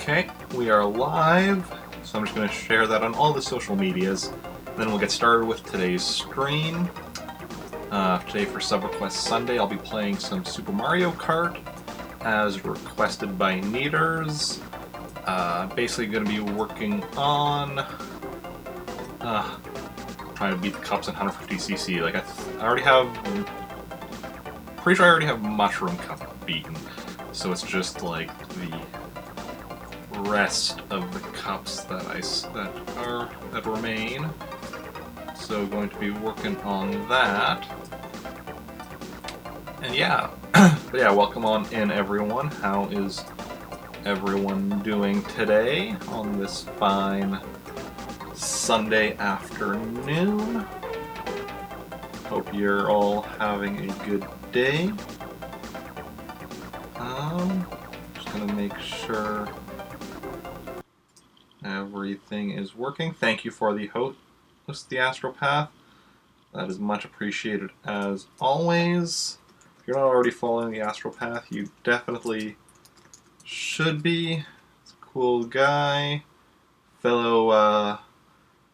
Okay, we are live, so I'm just going to share that on all the social medias. Then we'll get started with today's stream. Today for Sub Request Sunday, I'll be playing some Super Mario Kart as requested by Neaters. Basically going to be working on trying to beat the cups at 150cc. Like I already have, pretty sure I already have Mushroom Cup beaten. So it's just like the rest of the cups that remain. So going to be working on that. And yeah, but yeah, welcome on in everyone. How is everyone doing today on this fine Sunday afternoon? Hope you're all having a good day. Just gonna make sure everything is working. Thank you for the host, the Astropath. That is much appreciated as always. If you're not already following the Astropath, you definitely should be. It's a cool guy. Fellow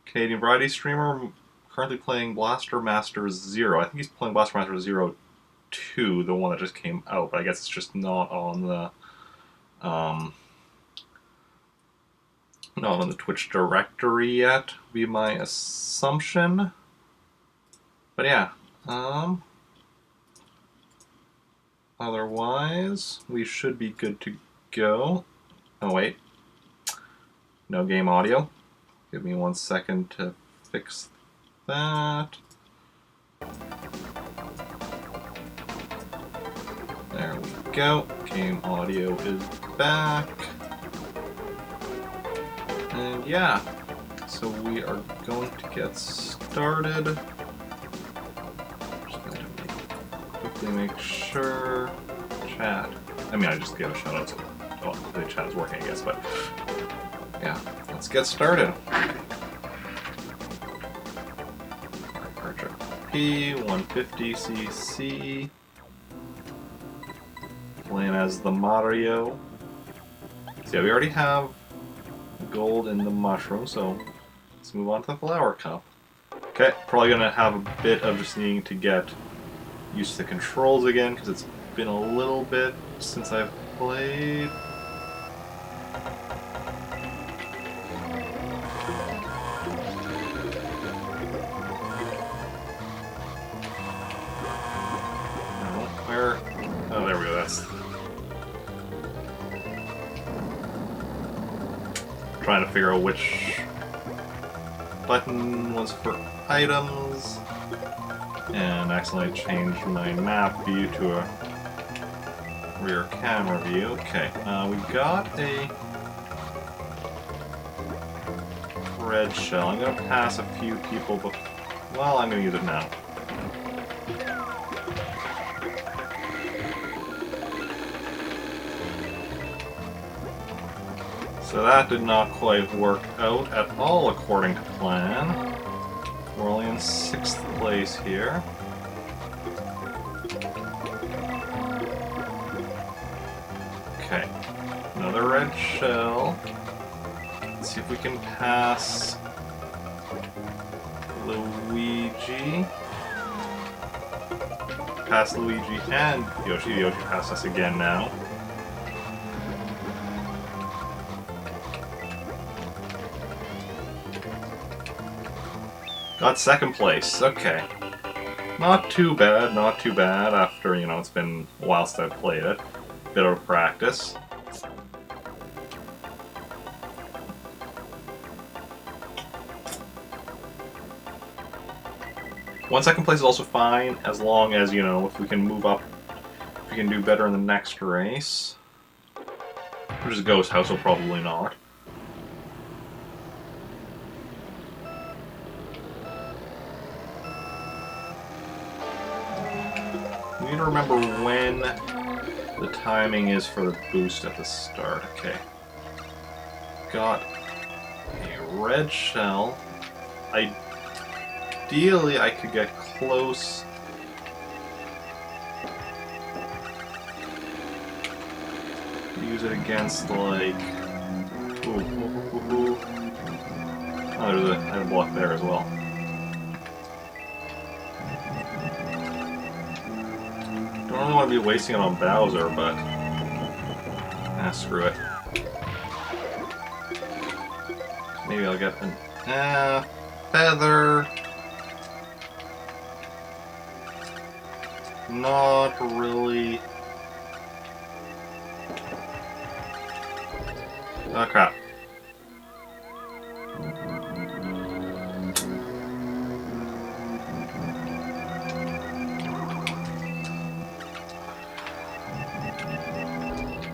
Canadian variety streamer, currently playing Blaster Master Zero. I think he's playing Blaster Master Zero 2, the one that just came out, but I guess it's just not on the not on the Twitch directory yet, would be my assumption. But yeah, otherwise we should be good to go. Oh wait, no game audio. Give me 1 second to fix that. There we go. Game audio is back. And yeah, so we are going to get started. Just going to quickly make sure chat. I mean, I just gave a shout out, so the chat is working, I guess, but yeah, let's get started. Archer P, 150cc. Playing as the Mario. So yeah, we already have gold in the mushroom, so let's move on to the flower cup. Okay, probably gonna have a bit of just needing to get used to the controls again, because it's been a little bit since I've played. Oh, there we go, that's... Trying to figure out which button was for items, and accidentally changed my map view to a rear camera view. Okay, we got a red shell. I'm going to pass a few people, but well, I'm going to use it now. So that did not quite work out at all according to plan. We're only in 6th place here. Okay, another red shell. Let's see if we can pass Luigi. Pass Luigi and Yoshi. Yoshi passed us again now. Got 2nd place, okay. Not too bad, not too bad after, you know, it's been a while since I've played it. Bit of practice. One 2nd place is also fine, as long as, you know, if we can move up, if we can do better in the next race. Which is Ghost House, so probably not. I need to remember when the timing is for the boost at the start. Okay. Got a red shell. Ideally, I could get close use it against, like, Ooh, ooh, ooh, ooh. Oh, there's a item block there as well. Don't really want to be wasting it on Bowser, but screw it. Maybe I'll get an feather. Not really. Oh crap.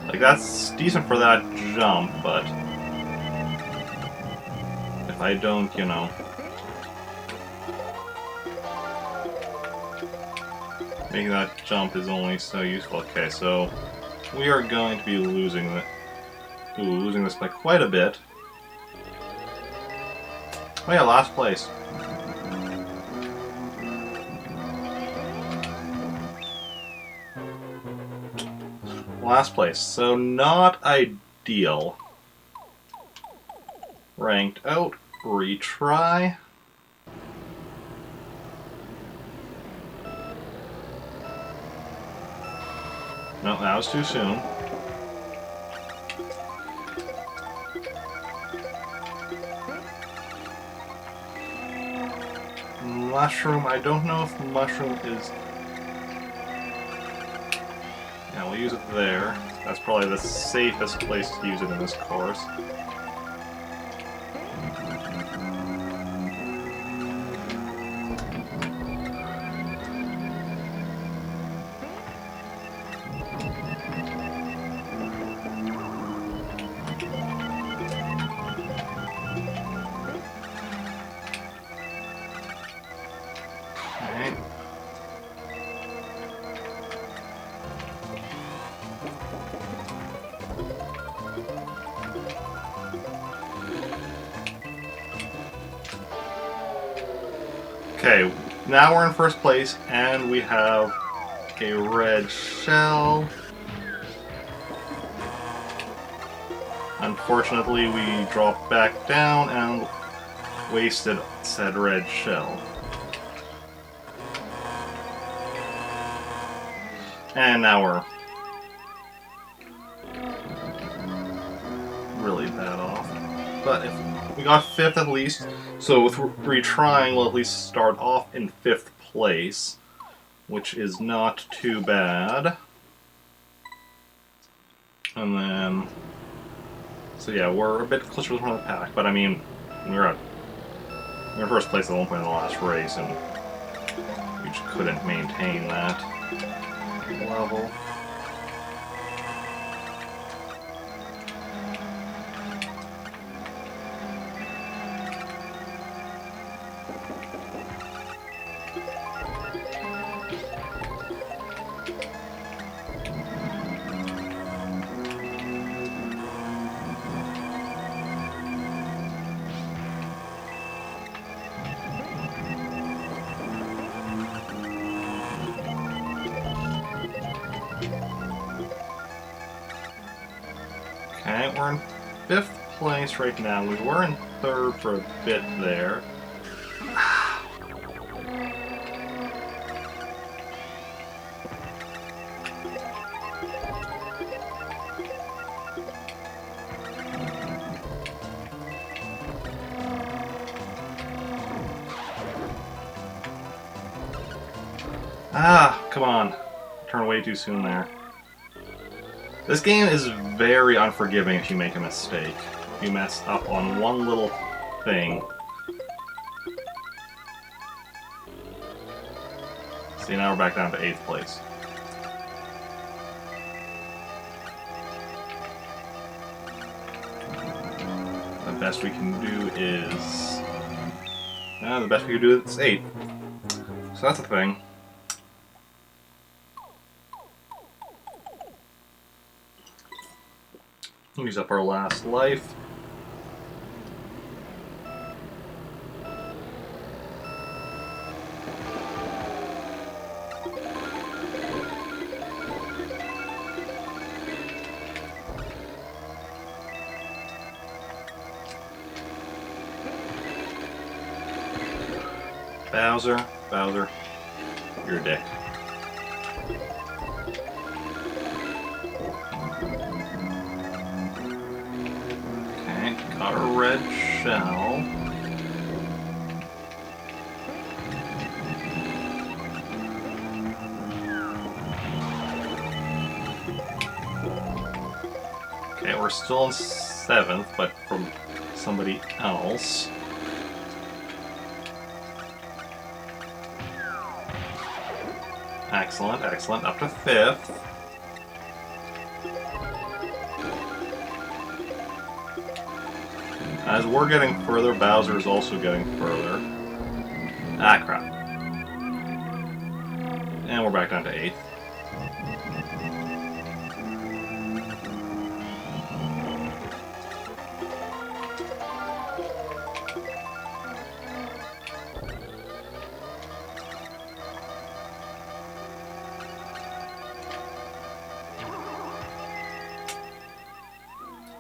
Like, that's decent for that jump, but if I don't, you know, making that jump is only so useful. Okay, so we are going to be losing losing this by quite a bit. Oh yeah, last place. Last place, so not ideal. Ranked out, retry. No, that was too soon. Mushroom, I don't know if mushroom is... Yeah, we'll use it there. That's probably the safest place to use it in this course. Okay, now we're in first place, and we have a red shell. Unfortunately, we dropped back down and wasted said red shell. And now we're really bad off. But if we got 5th at least, so with retrying, we'll at least start off in 5th place, which is not too bad. And then, so yeah, we're a bit closer to the front of the pack, but I mean, we were in first place at one point in the last race, and we just couldn't maintain that level. Okay, we're in 5th place right now. We were in 3rd for a bit there. Come on. Turned way too soon there. This game is very unforgiving if you make a mistake. If you mess up on one little thing. See, now we're back down to 8th place. The best we can do is... the best we can do is 8. So that's a thing. Use up our last life. Bowser, you're a dick. Okay, got a red shell. Okay, we're still in 7th, but from somebody else. Excellent, excellent. Up to 5th. As we're getting further, Bowser is also getting further. Ah, crap. And we're back down to 8th.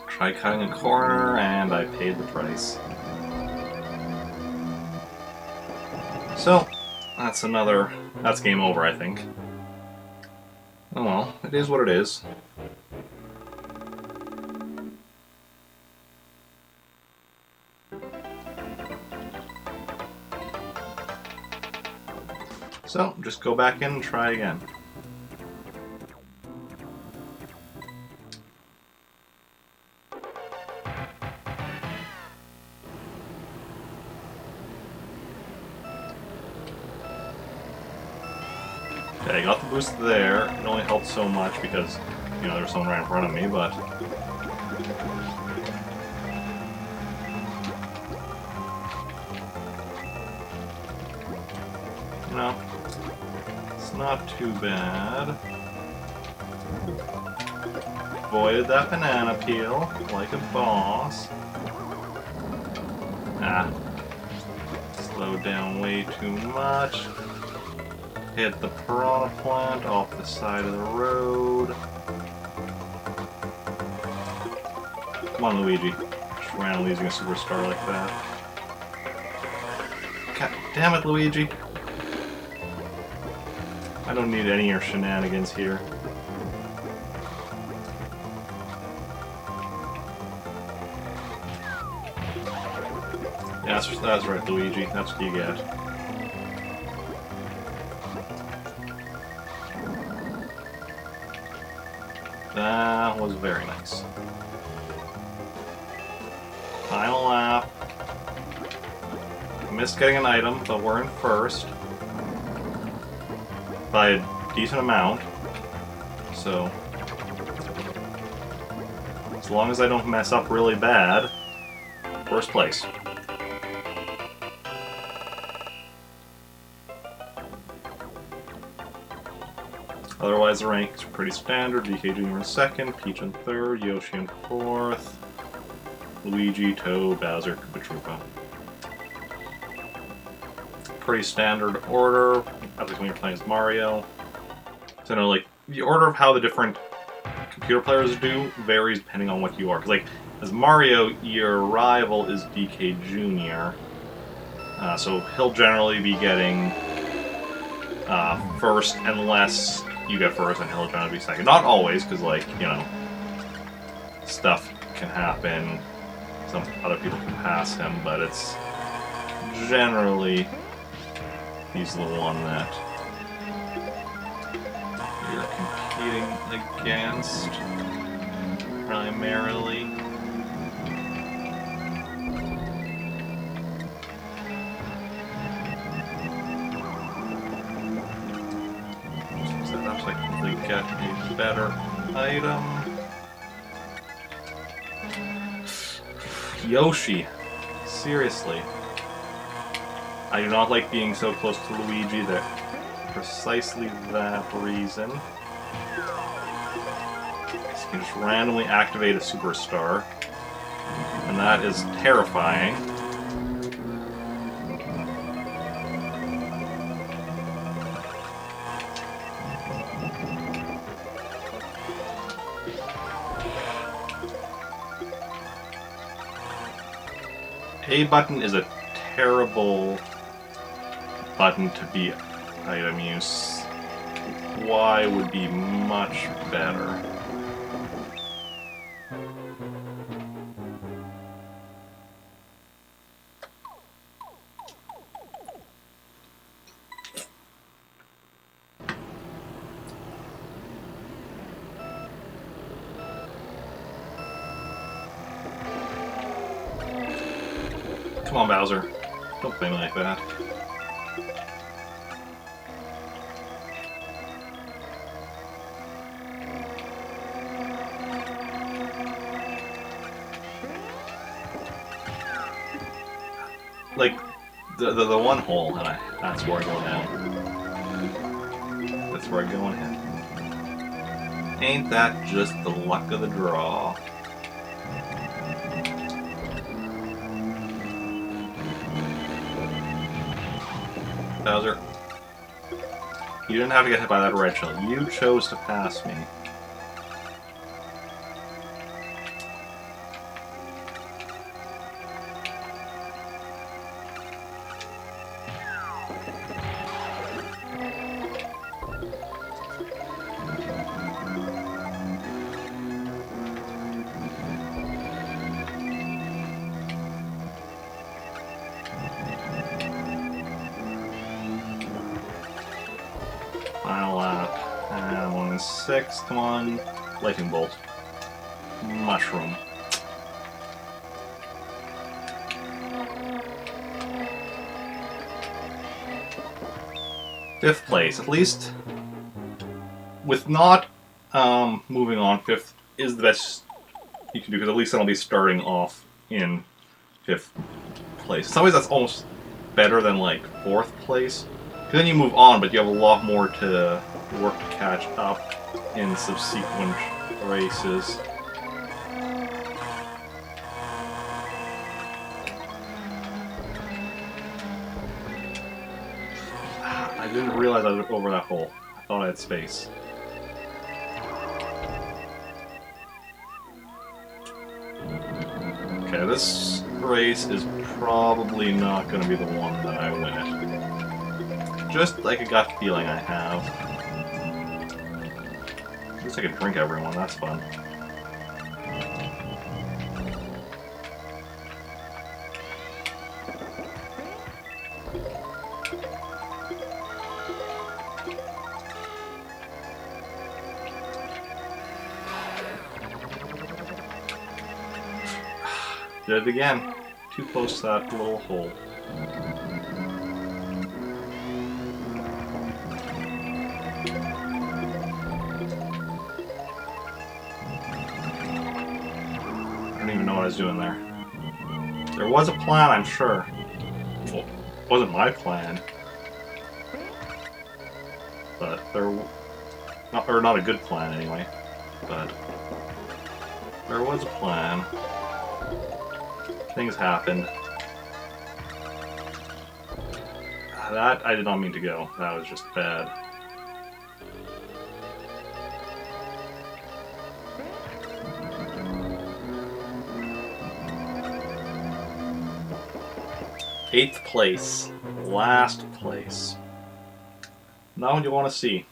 Tried cutting a corner, and I paid the price. So, that's game over, I think. Oh well, it is what it is. So, just go back in and try again. Okay, I got the boost there. It only helped so much because, you know, there was someone right in front of me, but... No. It's not too bad. Avoided that banana peel like a boss. Ah. Slowed down way too much. Hit the piranha plant off the side of the road. Come on, Luigi. Just randomly using a superstar like that. God damn it, Luigi. I don't need any of your shenanigans here. Yeah, that's right, Luigi. That's what you get. That was very nice. Final lap. Missed getting an item, but we're in first. By a decent amount. So, as long as I don't mess up really bad, first place. Otherwise, the ranks are pretty standard. DK Jr. in 2nd, Peach in 3rd, Yoshi in 4th, Luigi, Toad, Bowser, Koopa Troopa. Pretty standard order, at least when you're playing as Mario. So, you know, like, the order of how the different computer players do varies depending on what you are. Because, like, as Mario, your rival is DK Jr., so he'll generally be getting first unless you get first and he'll generally be second. Not always, because, like, you know, stuff can happen. Some other people can pass him, but it's generally he's the one that you're competing against primarily. That's like they get a better item. Yoshi. Seriously. I do not like being so close to Luigi for precisely that reason. You can just randomly activate a superstar. And that is terrifying. A button is a terrible button to be item use. Y would be much better. Come on, Bowser. Don't play me like that. Like, the one hole, and that's where I go now. That's where I go in. Ain't that just the luck of the draw? Bowser, you didn't have to get hit by that red shell. You chose to pass me. Final lap. And 1 and 6. Come on. Lightning bolt. Mushroom. Fifth place. At least, with not moving on, fifth is the best you can do, because at least I'll be starting off in fifth place. In some ways, that's almost better than like fourth place. Because then you move on, but you have a lot more to work to catch up in subsequent races. I didn't realize I was over that hole. I thought I had space. Okay, this race is probably not going to be the one that I win it. Just like a gut feeling I have. At least I can drink everyone, that's fun. Did it again. Too close to that little hole. I don't even know what I was doing there. There was a plan, I'm sure. Well, it wasn't my plan. But not a good plan anyway. But there was a plan. Things happened. That I did not mean to go. That was just bad. Eighth place. Last place. Now what you want to see.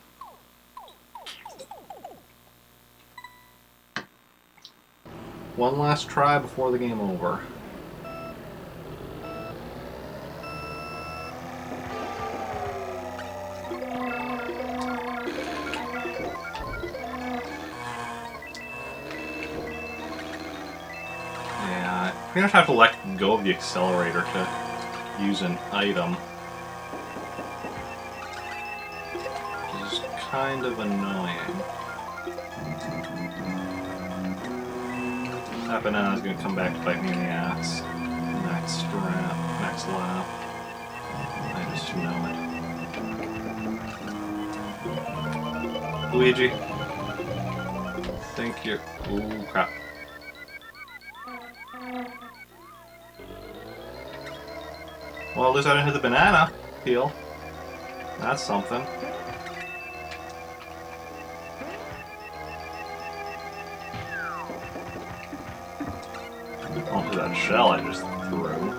One last try before the game over. Yeah, I pretty much have to let go of the accelerator to use an item. Which is kind of annoying. That banana's gonna come back to bite me in the ass. Next lap. I just know it. Luigi. Think you're... Ooh, crap. Well, at least I didn't hit the banana peel. That's something. Onto that shell I just threw.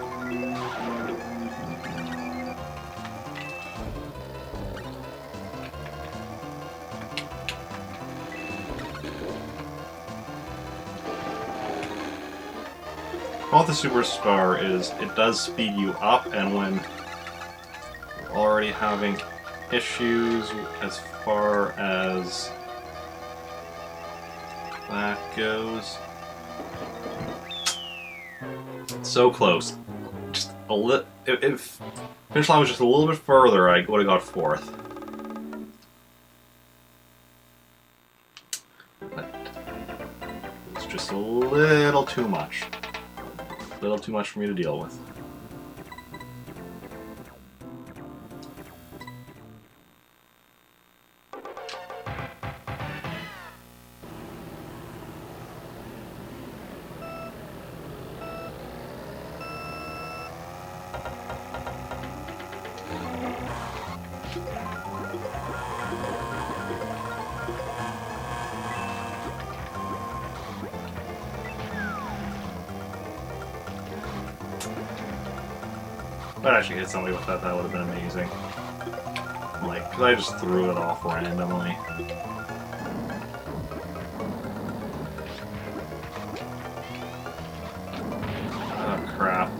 Well, with the Superstar is it does speed you up, and when you're already having issues as far as that goes. So close. Just a little. If finish line was just a little bit further, I would have got 4th. But it's just a little too much. A little too much for me to deal with. If I actually hit somebody with that, that would have been amazing. Like, because I just threw it off randomly. Oh, crap.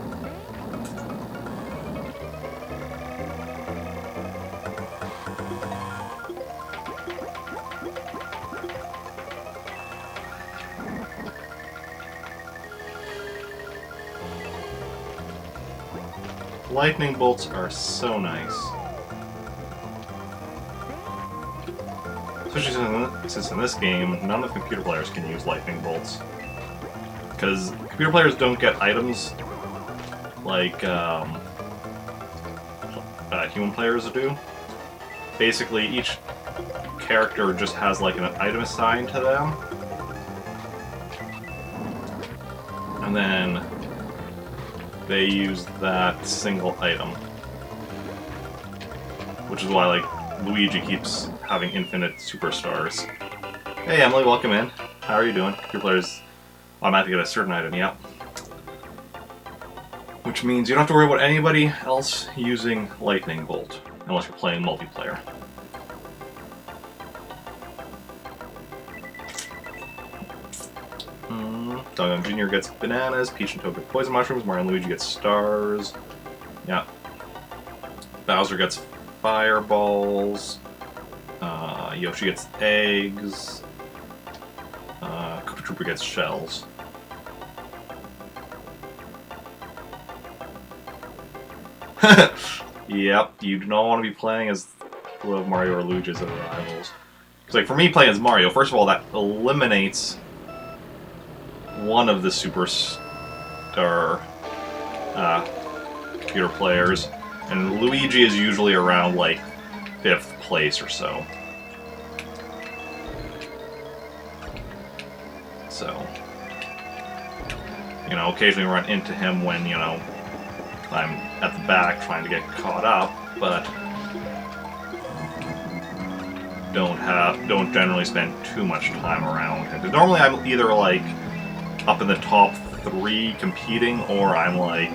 Lightning bolts are so nice. Especially since in this game, none of the computer players can use lightning bolts. Because computer players don't get items like human players do. Basically, each character just has like an item assigned to them. And then they use that single item. Which is why, like, Luigi keeps having infinite superstars. Hey Emily, welcome in. How are you doing? Your players automatically get a certain item, yep. Which means you don't have to worry about anybody else using Lightning Bolt, unless you're playing multiplayer. Doggone Jr. gets bananas, Peach and Toad get poison mushrooms, Mario and Luigi get stars. Yeah. Bowser gets fireballs. Yoshi gets eggs. Koopa Troopa gets shells. Yep, you do not want to be playing as Mario or Luigi as rivals. Because, like, for me, playing as Mario, first of all, that eliminates one of the superstar computer players, and Luigi is usually around, like, 5th place or so. So, you know, occasionally run into him when, you know, I'm at the back trying to get caught up, but don't generally spend too much time around him. 'Cause normally I'm either, like, up in the top 3 competing, or I'm, like,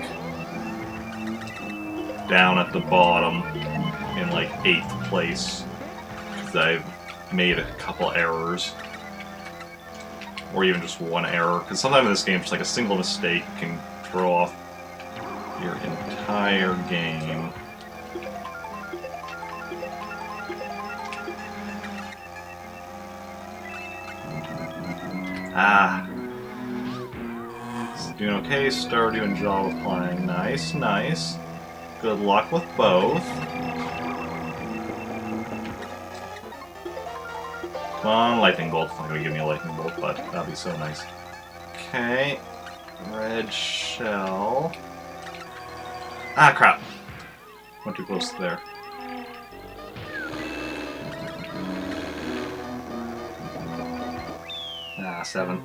down at the bottom in, like, 8th place, because I've made a couple errors. Or even just one error, because sometimes in this game, just like a single mistake can throw off your entire game. Ah. Doing okay, Stardew and Jaw applying. Nice, nice. Good luck with both. Come on, Lightning Bolt. It's not going to give me a Lightning Bolt, but that'd be so nice. Okay. Red shell. Ah, crap. Went too close there. Ah, 7.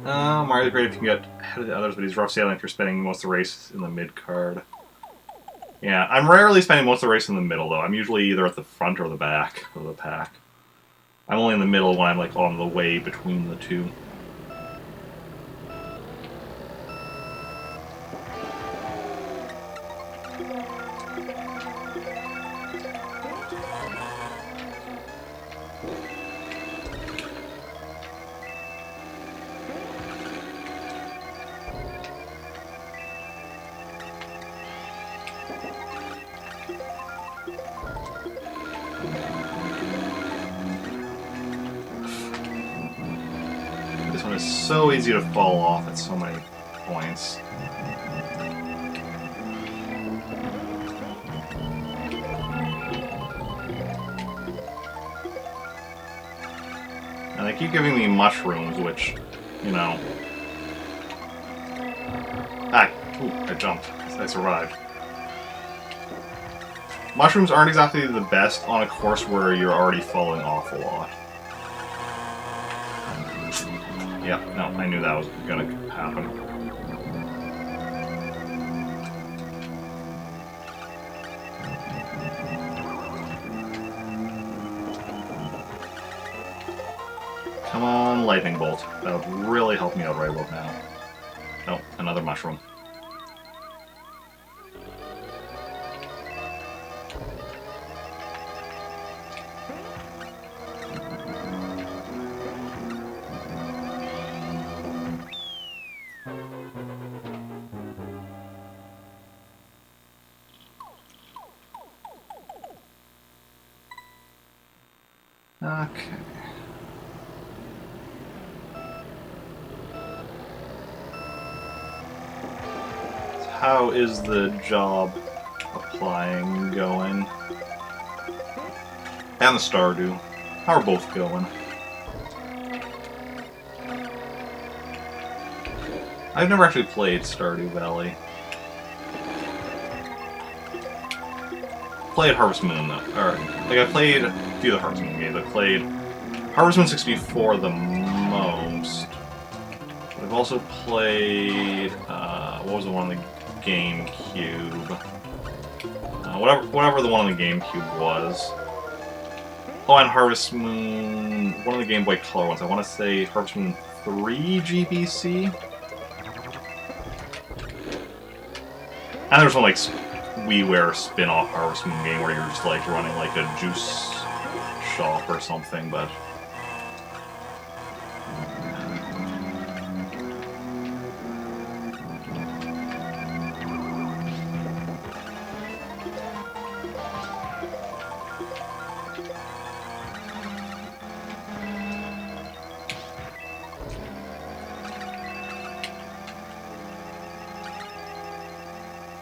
Mario's great if you can get ahead of the others, but he's rough sailing if you're spending most of the race in the mid card. Yeah, I'm rarely spending most of the race in the middle, though. I'm usually either at the front or the back of the pack. I'm only in the middle when I'm, like, on the way between the two. This one is so easy to fall off at so many points. And they keep giving me mushrooms, which, you know... Ah, ooh, I jumped. I survived. Mushrooms aren't exactly the best on a course where you're already falling off a lot. Yep, no, I knew that was gonna happen. Come on, lightning bolt. That would really help me out right about now. Oh, another mushroom. Okay. So how is the job applying going? And the Stardew. How are both going? I've never actually played Stardew Valley. Played Harvest Moon though. Or, like I played a few of the Harvest Moon games. I played Harvest Moon 64 the most. But I've also played what was the one on the GameCube? Whatever the one on the GameCube was. Oh, and Harvest Moon, one of the Game Boy Color ones. I want to say Harvest Moon 3 GBC. And there's one like WiiWare spin-off Harvest Moon game where you're just like running like a juice shop or something, but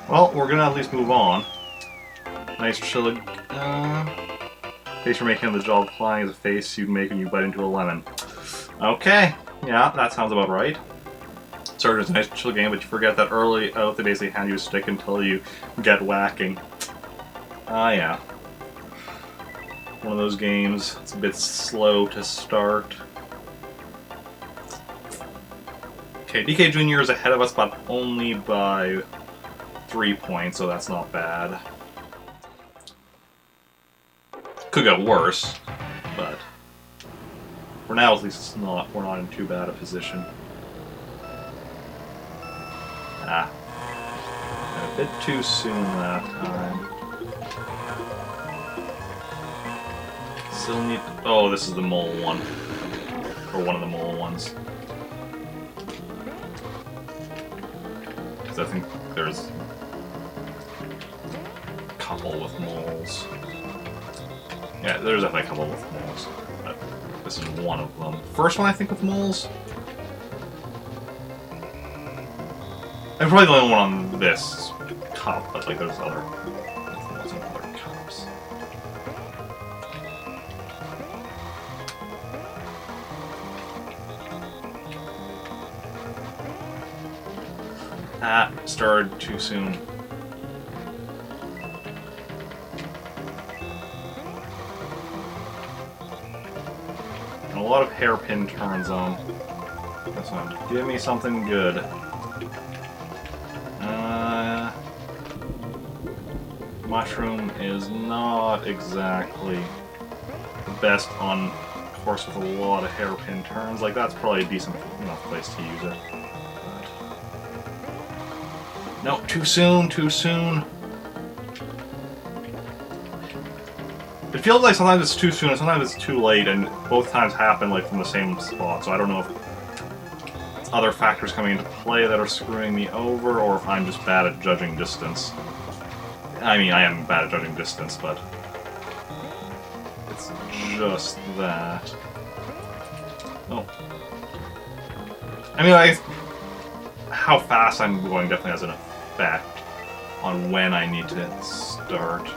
well, we're gonna at least move on. Nice chilling. Face you're making on the job applying is a face you'd make when you bite into a lemon. Okay, yeah, that sounds about right. Sorry, it's a nice chill game, but you forget that early out they basically hand you a stick until you get whacking. Ah, yeah. One of those games. It's a bit slow to start. Okay, DK Jr. is ahead of us, but only by 3 points, so that's not bad. Could get worse, but for now at least we're not in too bad a position. Ah. A bit too soon that time. Still need to, oh, this is the mole one. Or one of the mole ones. Because I think there's couple with moles. Yeah, there's definitely a couple with moles, but this is one of them. First one, I think, with moles? I'm probably the only one on this cup, but like there's other cups. Ah, started too soon. A lot of hairpin turns on this one. Give me something good. Mushroom is not exactly the best on course with a lot of hairpin turns. Like, that's probably a decent enough place to use it. But no, too soon, too soon. It feels like sometimes it's too soon and sometimes it's too late, and both times happen like from the same spot, so I don't know if it's other factors coming into play that are screwing me over, or if I'm just bad at judging distance. I mean, I am bad at judging distance, but it's just that. Oh. I mean, how fast I'm going definitely has an effect on when I need to start.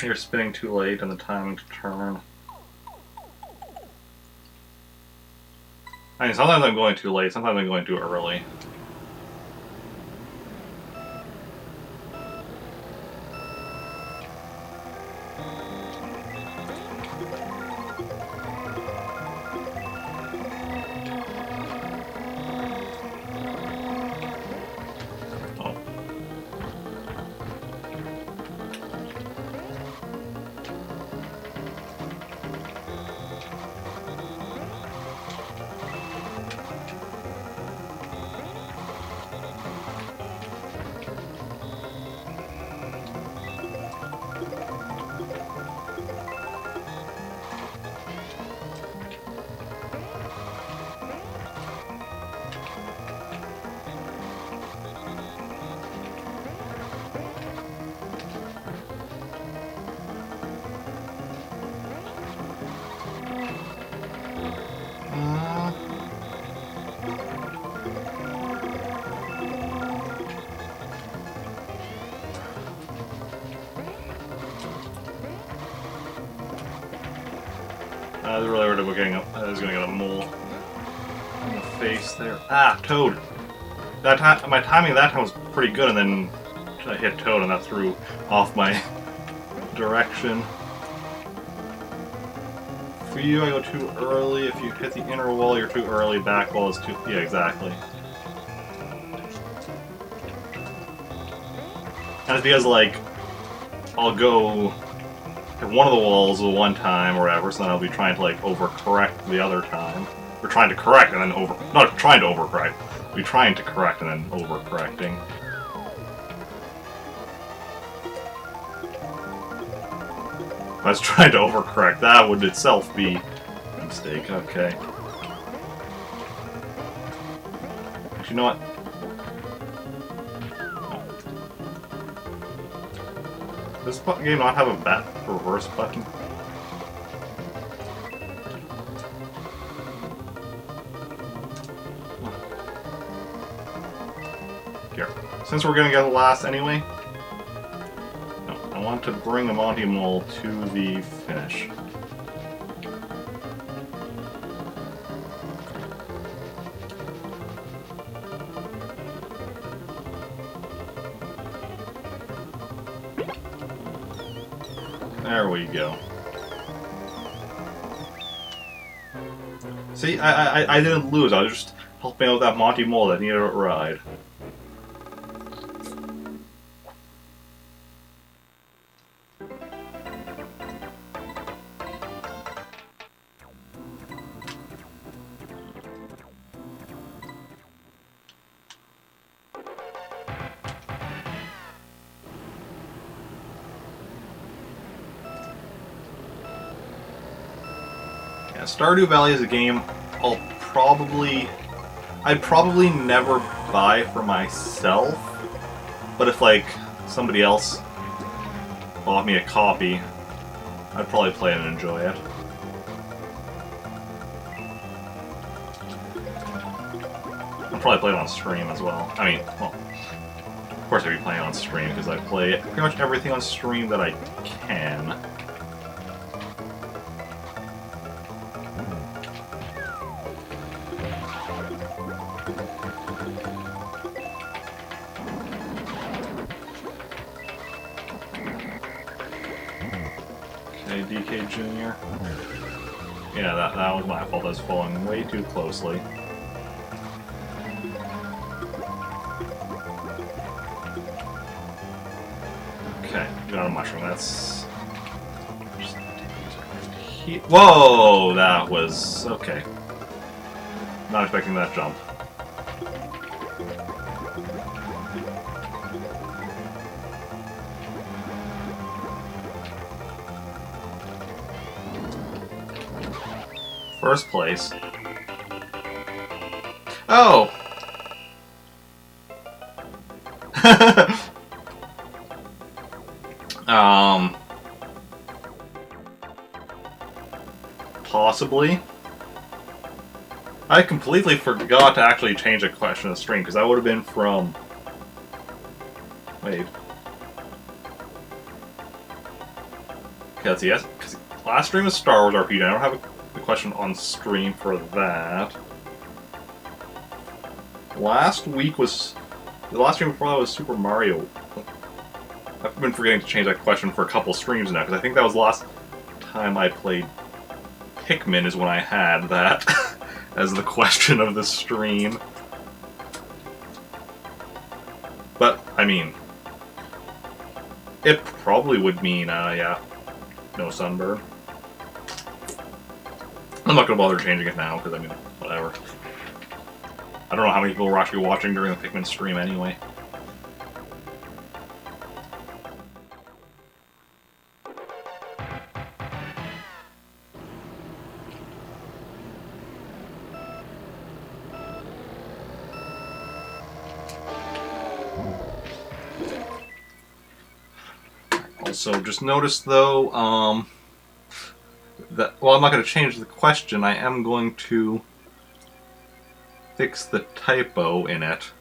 You're spinning too late and the timing to turn. I mean, sometimes I'm going too late, sometimes I'm going too early. I was really worried about getting I was going to get a mole in the face there. Ah, Toad! That time, my timing that time was pretty good, and then I hit Toad, and that threw off my direction. For you, I go too early. If you hit the inner wall, you're too early. Back wall is too... Yeah, exactly. And it's because, like, I'll go hit one of the walls the one time or whatever, so then I'll be trying to, like, overcorrect the other time. Or trying to correct and then over... Not trying to overcorrect. I'll be trying to correct and then overcorrecting. If I was trying to overcorrect, that would itself be a mistake. Okay. Actually, you know what? Does this game not have a back reverse button? Here. Since we're gonna get the last anyway, I want to bring the Monty Mole to the finish. There we go. See, I didn't lose. I was just helping out that Monty Mole that needed a ride. Yeah, Stardew Valley is a game I'd probably never buy for myself, but if like somebody else bought me a copy, I'd probably play it and enjoy it. I'd probably play it on stream as well. I mean, well, of course I'd be playing on stream because I play pretty much everything on stream that I can. DK Jr. Yeah, that was my fault. I was following way too closely. Okay, got a mushroom. That's... Whoa! That was... okay. Not expecting that jump. First place. Oh! Possibly. I completely forgot to actually change a question of stream, because that would have been from... Wait. Okay, let's see. Yes, because last stream was Star Wars RPG. I don't have a question on stream for that. Last week was... The last stream before that was Super Mario. I've been forgetting to change that question for a couple streams now, because I think that was the last time I played Pikmin is when I had that as the question of the stream. But, I mean, it probably would mean, yeah, no sunburn. I'm not going to bother changing it now, because, I mean, whatever. I don't know how many people were actually watching during the Pikmin stream anyway. Also, just notice though, that, well, I'm not going to change the question, I am going to fix the typo in it.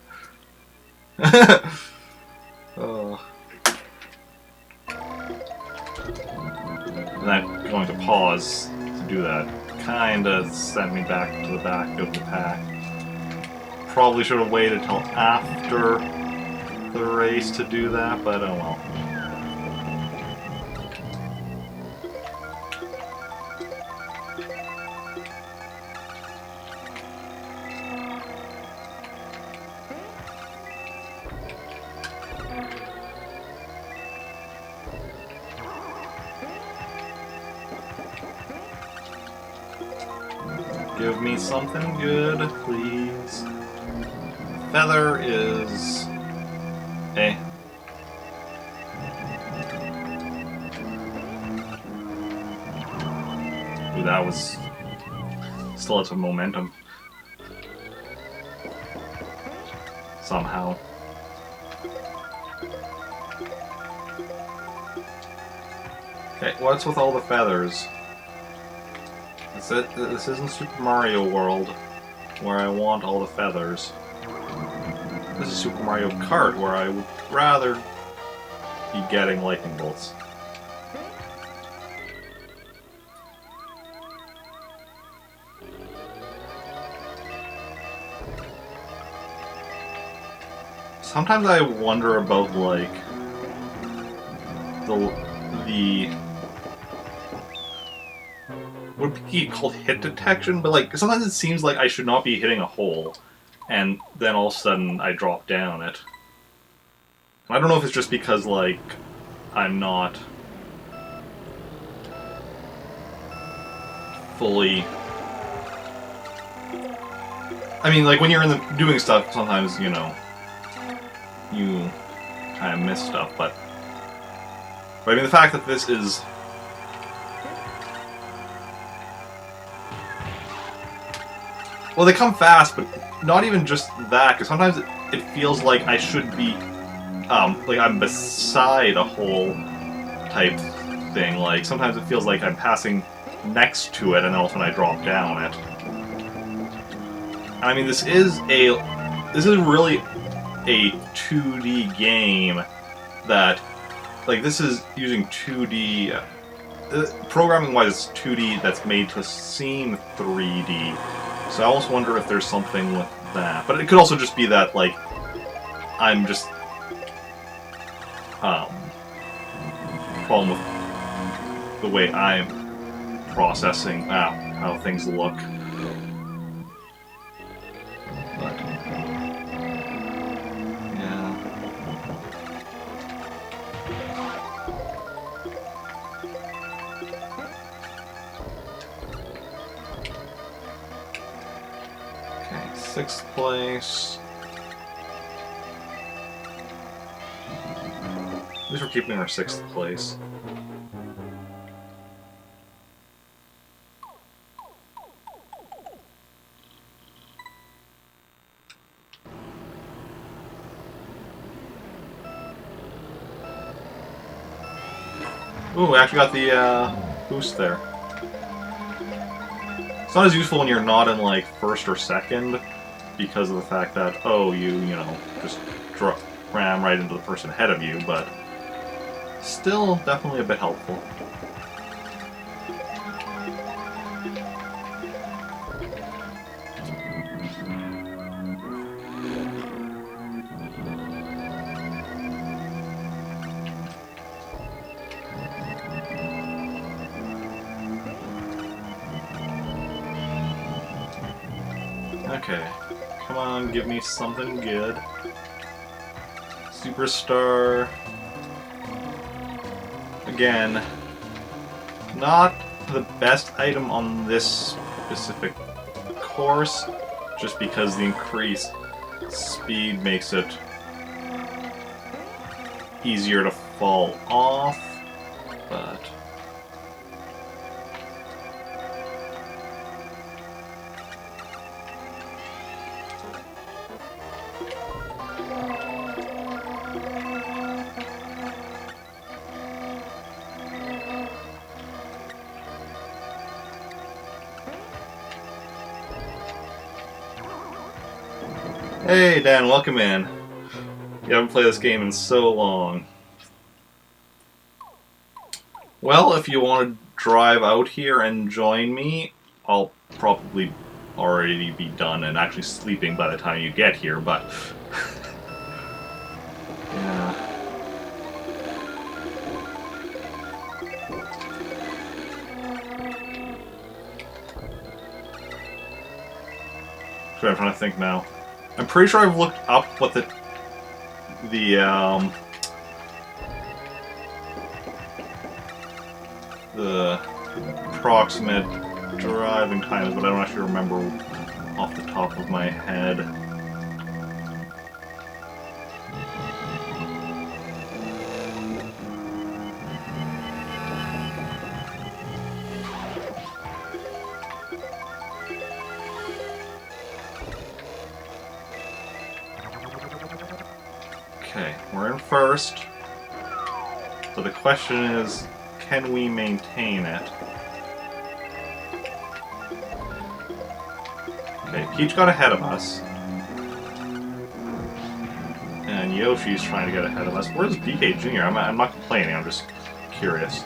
And I'm going to pause to do that. Kinda sent me back to the back of the pack. Probably should have waited till after the race to do that, but oh well. Give me something good, please. Feather is... eh. Ooh, that was... still had some momentum. Somehow. Okay, what's with all the feathers? This isn't Super Mario World, where I want all the feathers. This is Super Mario Kart, where I would rather be getting lightning bolts. Sometimes I wonder about, like, the would be called hit detection, but like sometimes it seems like I should not be hitting a hole, and then all of a sudden I drop down it. And I don't know if it's just because like I'm not fully. I mean, like when you're in the doing stuff, sometimes you know you kind of miss stuff, but I mean the fact that this is. Well, they come fast, but not even just that, because sometimes it feels like I should be, like I'm beside a hole type thing. Like, sometimes it feels like I'm passing next to it, and then all of a sudden I drop down it. I mean, this is really a 2D game that, like, this is using 2D, programming-wise it's 2D that's made to seem 3D. So I almost wonder if there's something with that. But it could also just be that, like, I'm just, problem with the way I'm processing how things look. But, yeah. 6th place. At least we're keeping our 6th place. Ooh, we actually got the boost there. It's not as useful when you're not in like 1st or 2nd because of the fact that, oh, you know, just ram right into the person ahead of you, but still definitely a bit helpful. Okay, come on, give me something good. Superstar. Again, not the best item on this specific course, just because the increased speed makes it easier to fall off, but... Hey Dan, welcome in. You haven't played this game in so long. Well, if you want to drive out here and join me, I'll probably already be done and actually sleeping by the time you get here, but... yeah. So I'm trying to think now. I'm pretty sure I've looked up what the approximate driving time is, but I don't actually remember off the top of my head. Okay, we're in 1st. So the question is, can we maintain it? Okay, Peach got ahead of us. And Yoshi's trying to get ahead of us. Where's DK Jr.? I'm not complaining, I'm just curious.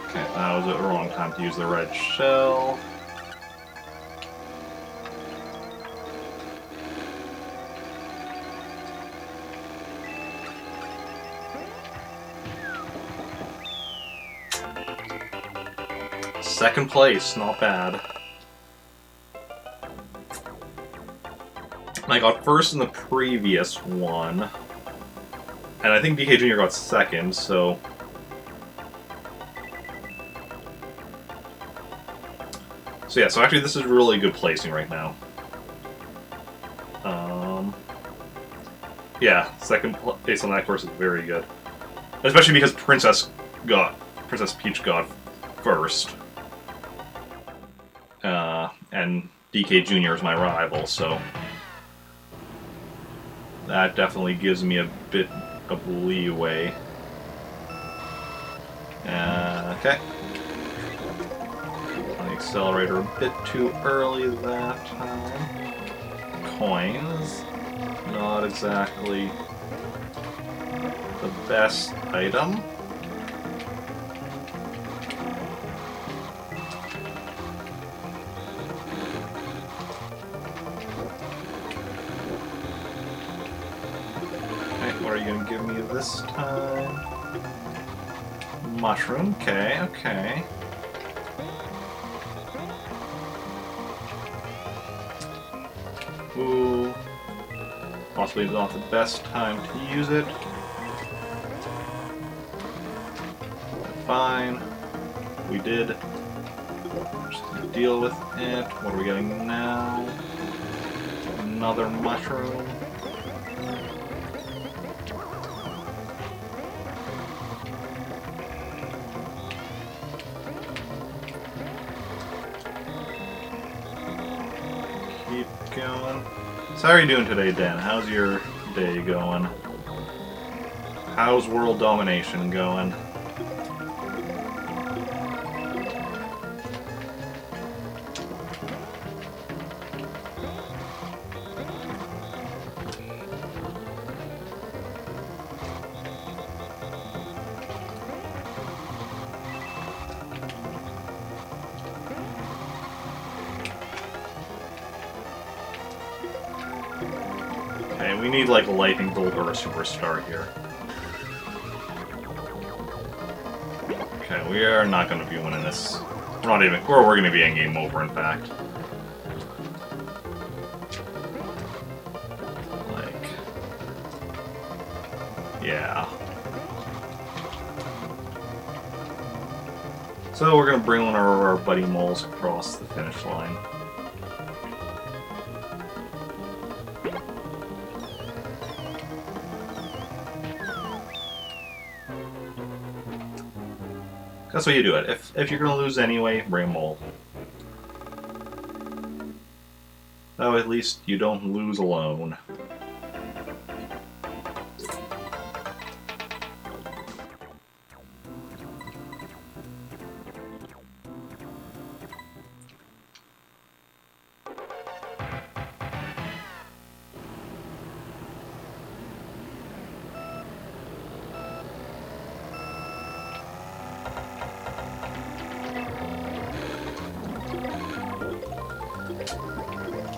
Okay, that was a wrong time to use the red shell. Second place, not bad. I got 1st in the previous one. And I think DK Jr. got 2nd, so... So yeah, so actually this is really good placing right now. Yeah, 2nd place on that course is very good. Especially because Princess Peach got 1st. And DK Jr. is my rival, so that definitely gives me a bit of leeway. Okay. On the accelerator a bit too early that time. Coins. Not exactly the best item. What are you going to give me this time? Mushroom. Okay, okay. Ooh. Possibly not the best time to use it. Fine. We did Just deal with it. What are we getting now? Another mushroom. Keep going. So how are you doing today, Dan? How's your day going? How's world domination going? Okay, we need like a lightning bolt or a superstar here. Okay, we are not going to be winning this. We're not even. We're going to be in game over, in fact. Like, yeah. So we're going to bring one of our buddy moles across the finish line. That's what you do it. If you're going to lose anyway, bring a mole. That way at least you don't lose alone.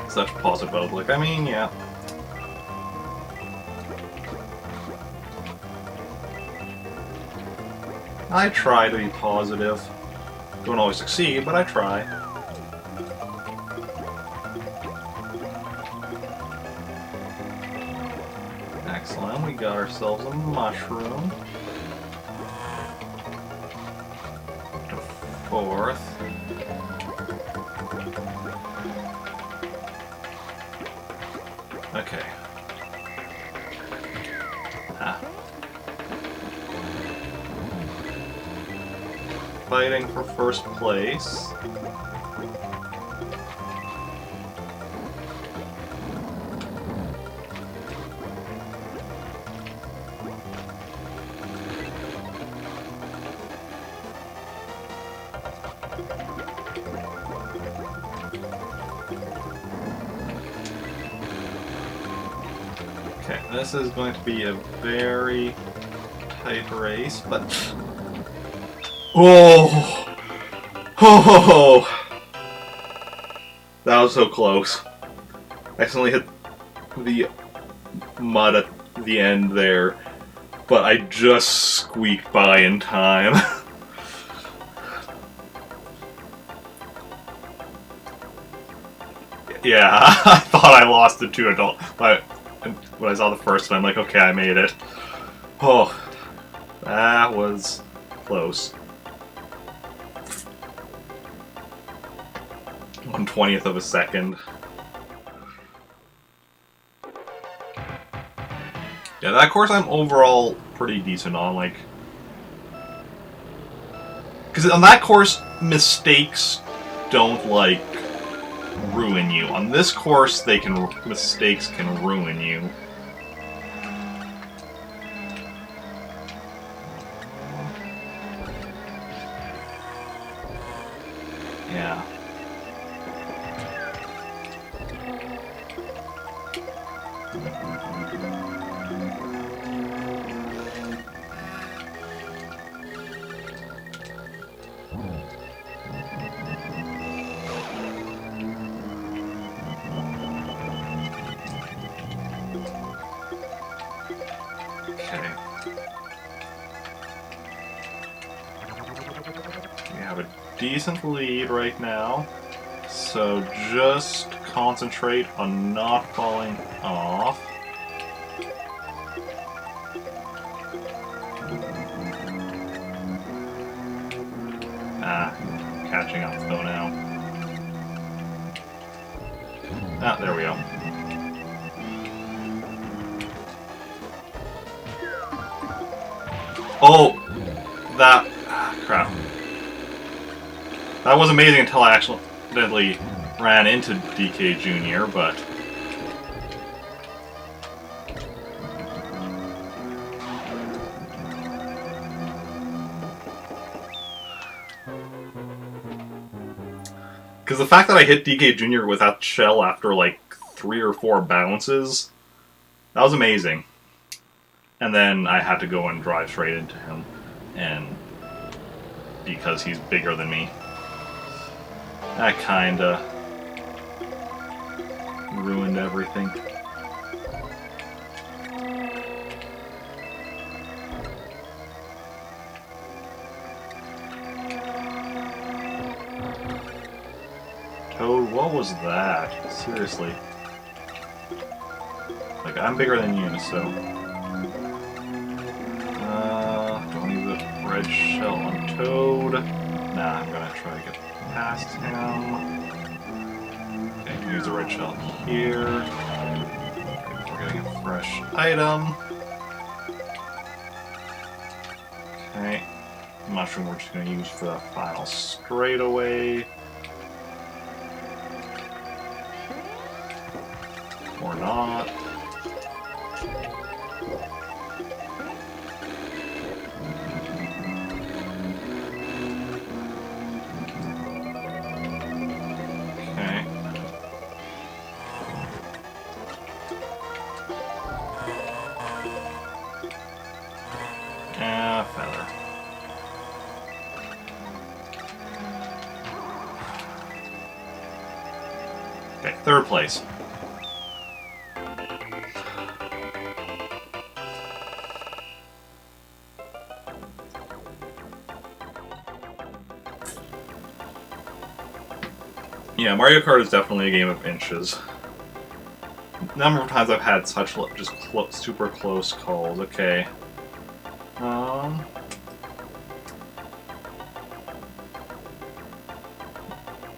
Such positive outlook. I mean, yeah. I try to be positive. Don't always succeed, but I try. Excellent. We got ourselves a mushroom. To fourth. Okay. Fighting for first place. Okay, this is going to be a very tight race, but... Oh! Oh! That was so close. I accidentally hit the mud at the end there, but I just squeaked by in time. Yeah, I thought I lost the two adult, but when I saw the first one, I'm like, okay, I made it. Oh, that was close. 1/20th of a second. Yeah, that course I'm overall pretty decent on, like... Because on that course, mistakes don't, like, ruin you. On this course, mistakes can ruin you. Yeah. Okay. We have a decent lead right now, so just concentrate on not falling off. Catching up though now. Ah, there we go. Oh! That... crap. That was amazing until I accidentally ran into DK Jr., but... Because the fact that I hit DK Jr. with that shell after like 3 or 4 bounces, that was amazing. And then I had to go and drive straight into him, and because he's bigger than me, that kinda ruined everything. Toad, what was that? Seriously. Like, I'm bigger than you, so... don't need the red shell on Toad. Nah, I'm gonna try to get past him. Okay, use the red shell here. We're getting a fresh item. Okay. Mushroom we're just gonna use for the final straightaway. Or not. Okay. Feather. Okay, 3rd place. Yeah, Mario Kart is definitely a game of inches. The number of times I've had such just super close calls. Okay.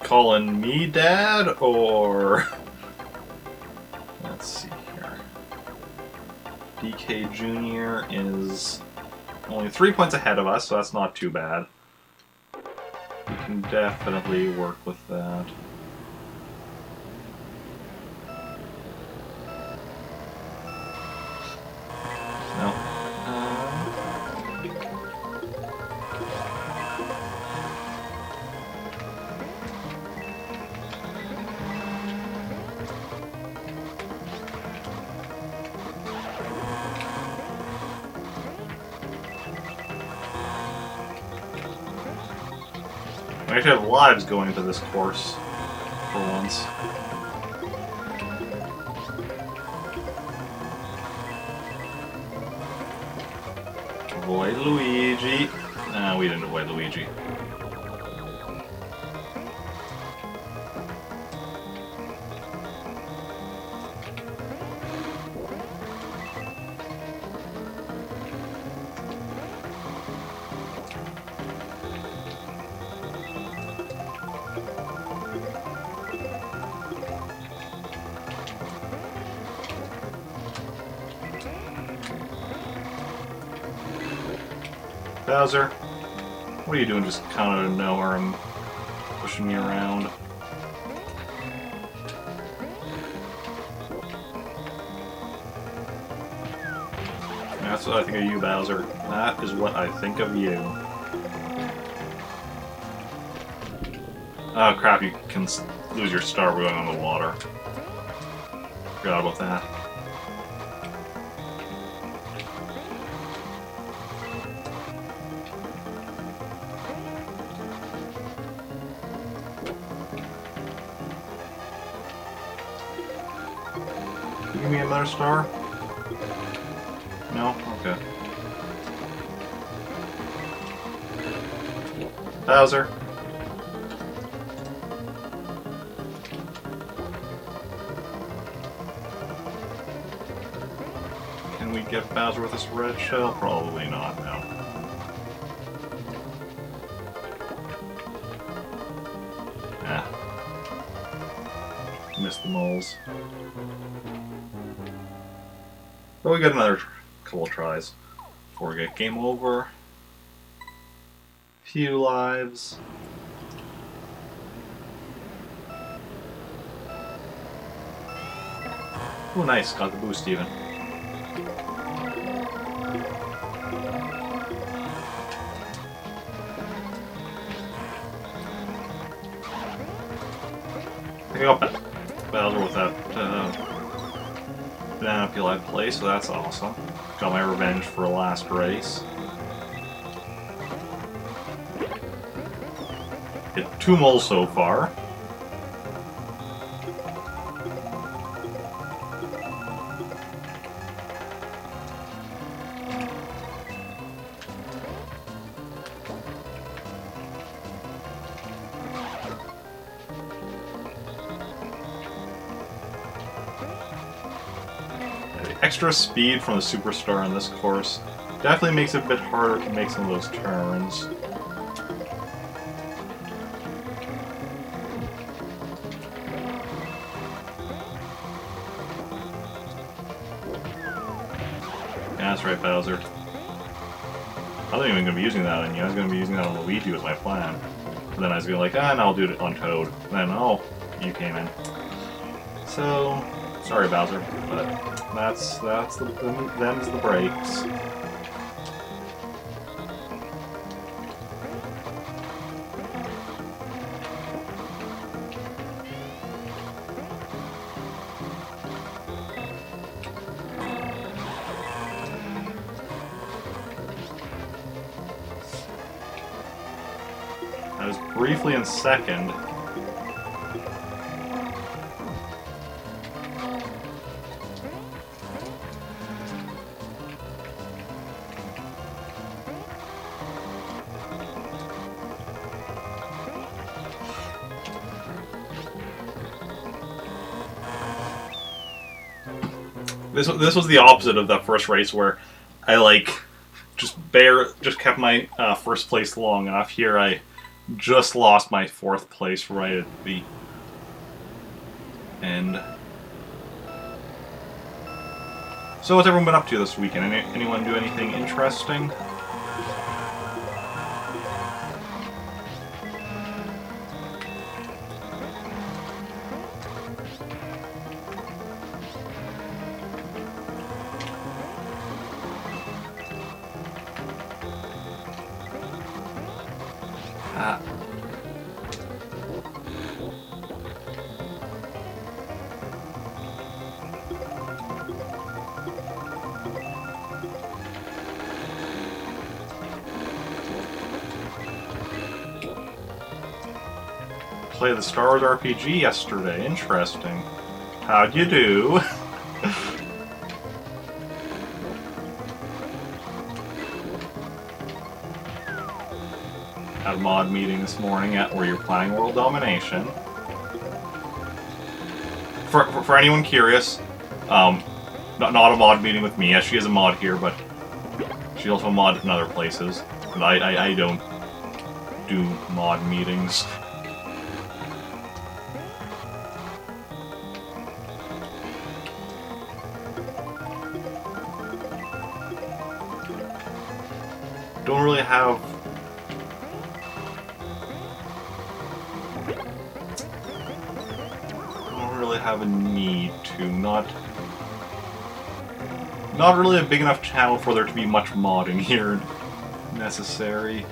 Calling me dad, or... Let's see here. DK Jr. is only 3 points ahead of us, so that's not too bad. We can definitely work with that. No. I actually have lives going into this course for once. Avoid Luigi. Nah, we didn't avoid Luigi. Bowser, what are you doing just kind of out of nowhere and pushing me around? That's what I think of you, Bowser. That is what I think of you. Oh crap, you can lose your star going on the water. Forgot about that. Give me another star? No? Okay. Bowser. Can we get Bowser with this red shell? Probably not, no. missed the moles. But we got another couple of tries before we get game over. Few lives. Oh, nice. Got the boost even. I got Bowser with that banana peel I play, so that's awesome. Got my revenge for last race. Hit 2 moles so far. Extra speed from the Superstar on this course definitely makes it a bit harder to make some of those turns. Yeah, that's right, Bowser. I wasn't even going to be using that on you. I was going to be using that on Luigi was my plan. But then I was going to be like, and I'll do it on Toad. And then, oh, you came in. So, sorry, Bowser, but them's the breaks. I was briefly in second. This was the opposite of that first race where I just kept my first place long enough. Here I just lost my 4th place right at the end. So what's everyone been up to this weekend? Anyone do anything interesting? Played the Star Wars RPG yesterday. Interesting. How'd you do? Had a mod meeting this morning where you're playing World Domination. For anyone curious, not a mod meeting with me. Yes, she is a mod here, but she's also a mod in other places. And I don't do mod meetings. Don't really have a need to. Not really a big enough channel for there to be much modding here necessary.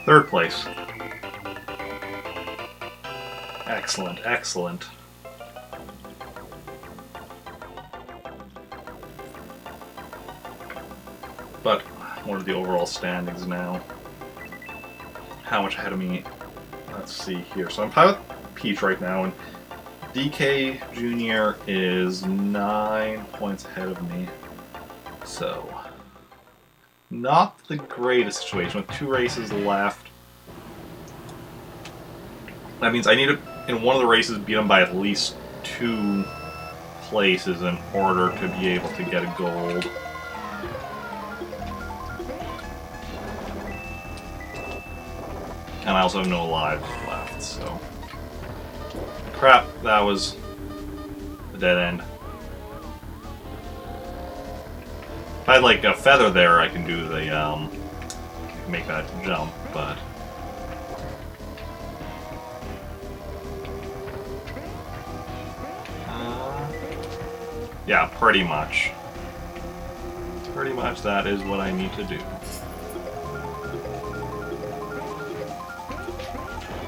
Third place. Excellent, excellent. But what are the overall standings now? How much ahead of me? Let's see here. So I'm tied with Peach right now, and DK Jr. is 9 points ahead of me. So not the greatest situation with 2 races left. That means I need to, in one of the races, beat him by at least 2 places in order to be able to get a gold. And I also have no lives left, so... Crap, that was a dead end. If I had, like, a feather there, I can do the, make that jump, but... yeah, pretty much. Pretty much that is what I need to do.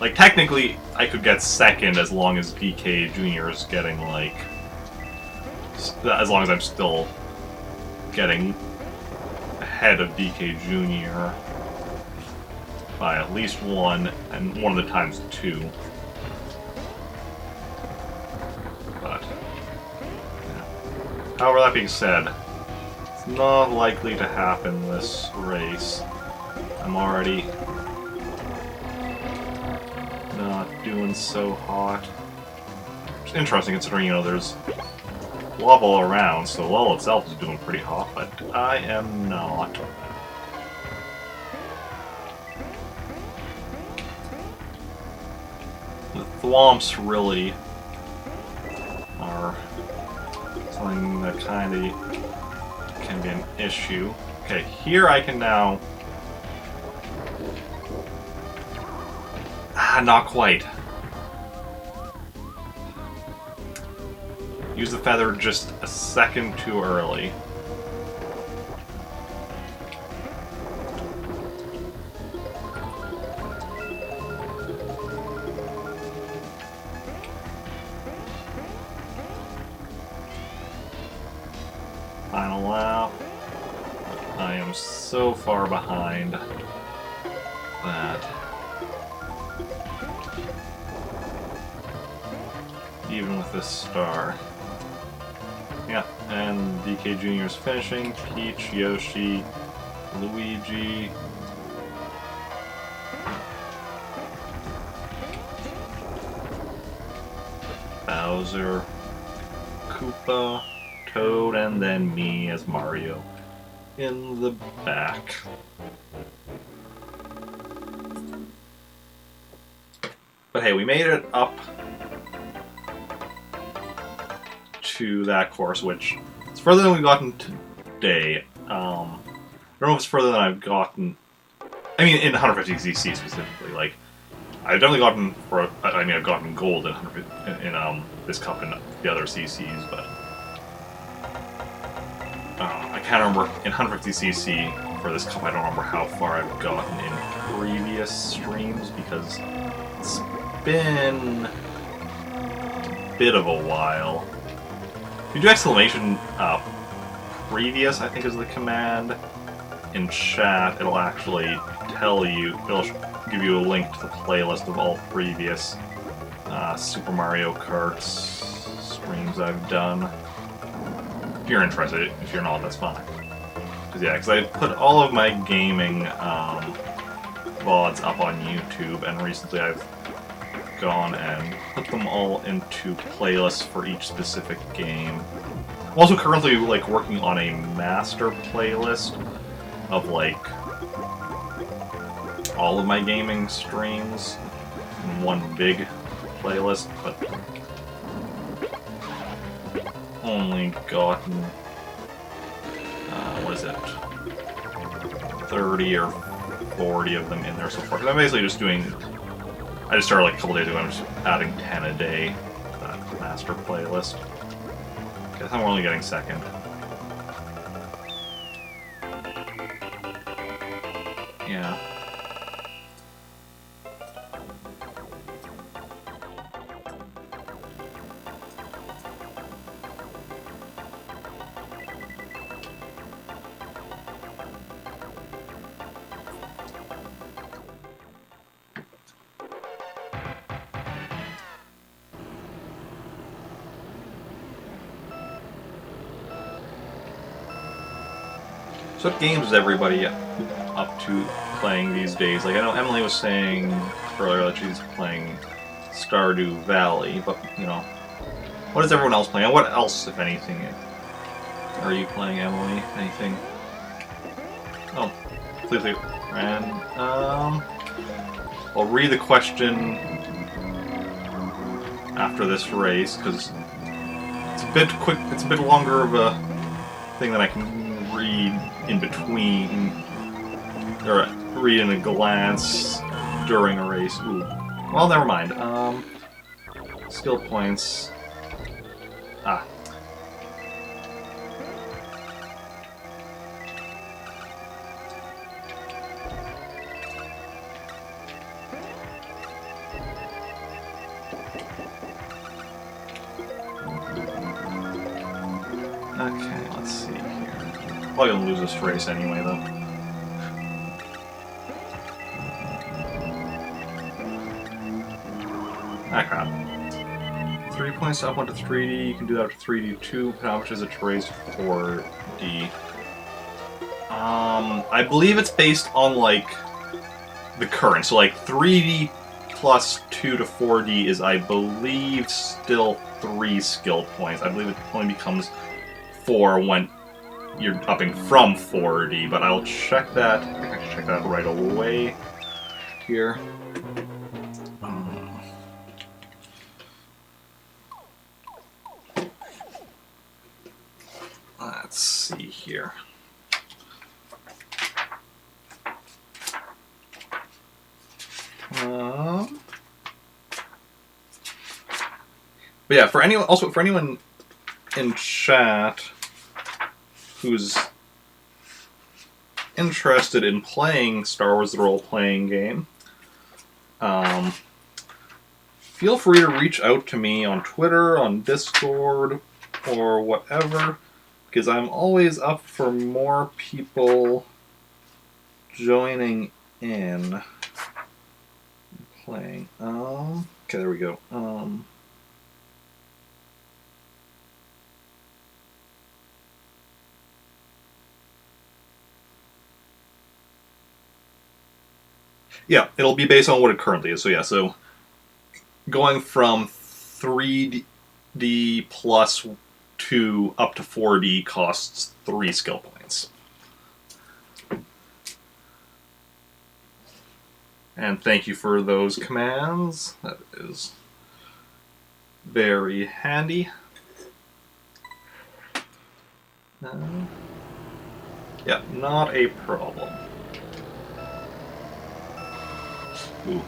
Like, technically, I could get second as long as DK Jr. is getting, like... as long as I'm still getting ahead of DK Jr. by at least 1, and one of the times 2. But, yeah. However, that being said, it's not likely to happen this race. I'm already not doing so hot. It's interesting considering, you know, there's lava all around, so the wall itself is doing pretty hot, but I am not. The thwomps really are something that kind of can be an issue. Okay, here I can now... not quite. Use the feather just a second too early. Final lap. I am so far behind that even with this star. Yeah, and DK Jr. is finishing. Peach, Yoshi, Luigi. Bowser, Koopa, Toad, and then me as Mario in the back. But hey, we made it up to that course, which is further than we've gotten today. I don't know if it's further than I've gotten. I mean, in 150cc specifically. Like, I've definitely gotten for. I mean, I've gotten gold in 150 in this cup and the other CCs, but I can't remember in 150cc for this cup. I don't remember how far I've gotten in previous streams because it's been a bit of a while. If you do exclamation previous, I think is the command in chat, it'll actually tell you, it'll give you a link to the playlist of all previous Super Mario Kart streams I've done. If you're interested, if you're not, that's fine. Because I put all of my gaming VODs up on YouTube, and recently I've gone and put them all into playlists for each specific game. I'm also currently like working on a master playlist of like all of my gaming streams in one big playlist, but only gotten what is it, 30 or 40 of them in there so far. Because I'm basically just doing. I just started like a couple days ago, I'm just adding 10 a day to that master playlist. Guess I'm only getting second. Yeah. So what games is everybody up to playing these days? Like, I know Emily was saying earlier that she's playing Stardew Valley, but, you know, what is everyone else playing? And what else, if anything, are you playing, Emily? Anything? Oh, please. And, I'll read the question after this race, because it's a bit quick, it's a bit longer of a thing that I can read in between, or read in a glance during a race. Ooh. Well, never mind. Skill points. Ah. Okay, let's see here. Probably gonna lose this race anyway, though. Ah, crap. 3 points to up 1 to 3D. You can do that up to 3D2. How much is it to raise to 4D? I believe it's based on, like, the current. So, like, 3D plus 2 to 4D is, I believe, still 3 skill points. I believe it only becomes 4 when you're upping from 4D, but I'll check that. I think I can check that right away here. Let's see here. But yeah, for anyone in chat who's interested in playing Star Wars: The Role-Playing Game, feel free to reach out to me on Twitter, on Discord, or whatever, because I'm always up for more people joining in playing. Okay, there we go. Yeah, it'll be based on what it currently is. So yeah, so going from 3D plus 2 up to 4D costs 3 skill points. And thank you for those commands. That is very handy. Yeah, not a problem. Ooh.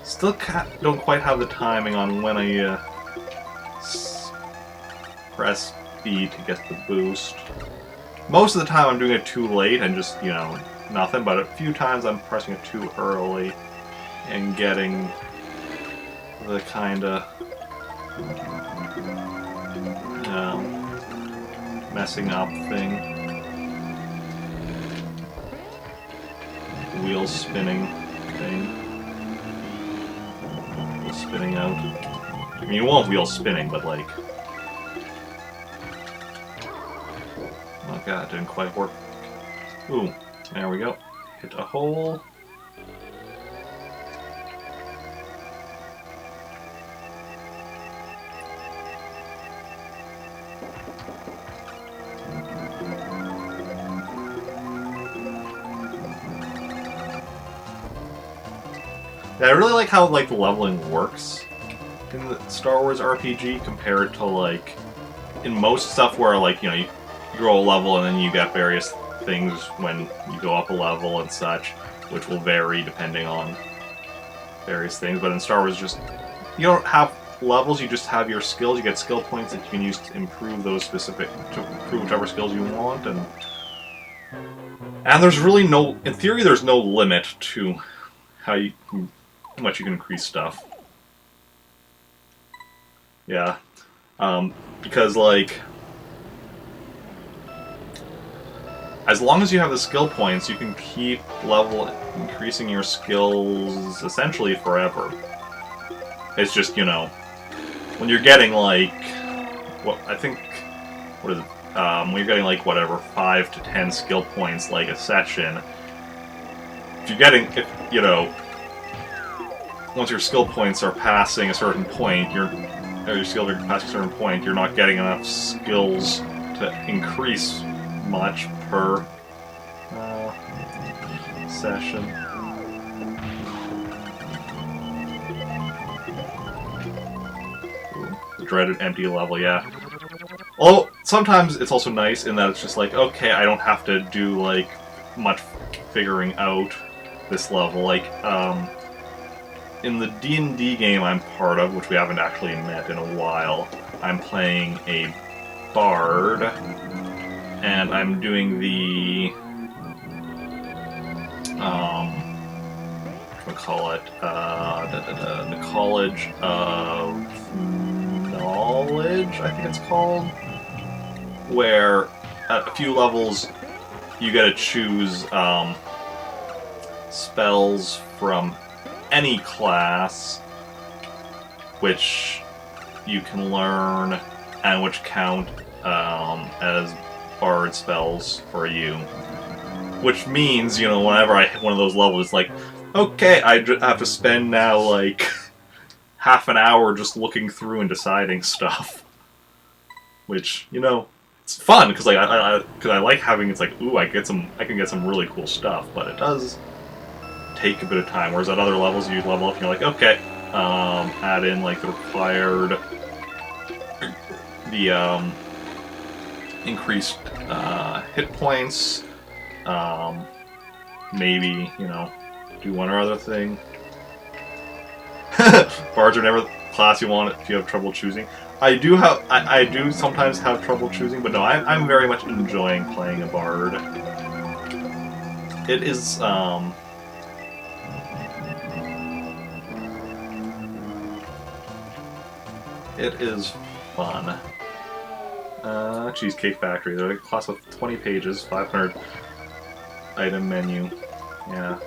Still don't quite have the timing on when I press B to get the boost. Most of the time I'm doing it too late and just, you know, nothing, but a few times I'm pressing it too early and getting the kinda messing up thing. Wheel spinning thing. Wheel spinning out. I mean, you won't wheel spinning, but like... Oh god, it didn't quite work. Ooh, there we go. Hit a hole. Yeah, I really like how like the leveling works in the Star Wars RPG compared to like in most stuff where like, you know, you roll a level and then you get various things when you go up a level and such, which will vary depending on various things. But in Star Wars, just you don't have levels, you just have your skills. You get skill points that you can use to improve those specific, to improve whichever skills you want, and there's really no, in theory, there's no limit to how much you can increase stuff. Yeah, because like, as long as you have the skill points, you can keep increasing your skills essentially forever. It's just, you know, when you're getting like, what I think, what is it, when you're getting like whatever 5 to 10 skill points like a session, if you're getting, you know, once your skill points are passing a certain point, or your skills are passing a certain point, you're not getting enough skills to increase much per session. Ooh, the dreaded empty level, yeah. Although, sometimes it's also nice in that it's just like, okay, I don't have to do, like, much figuring out this level. Like, in the D&D game I'm part of, which we haven't actually met in a while, I'm playing a bard, and I'm doing the, whatchamacallit, the College of Knowledge, I think it's called, where at a few levels you get to choose spells from any class which you can learn and which count as bard spells for you. Which means, you know, whenever I hit one of those levels, it's like, okay, I have to spend now like half an hour just looking through and deciding stuff. Which, you know, it's fun because like I like having, it's like, ooh, I can get some really cool stuff, but it does take a bit of time. Whereas at other levels, you level up and you're like, okay, add in like the required, the increased hit points, maybe, you know, do one or other thing. Bards are never the class you want if you have trouble choosing. I do sometimes have trouble choosing, but no, I'm very much enjoying playing a bard. It is, it is fun. Cheesecake Factory. They're a class with 20 pages, 500 item menu. Yeah.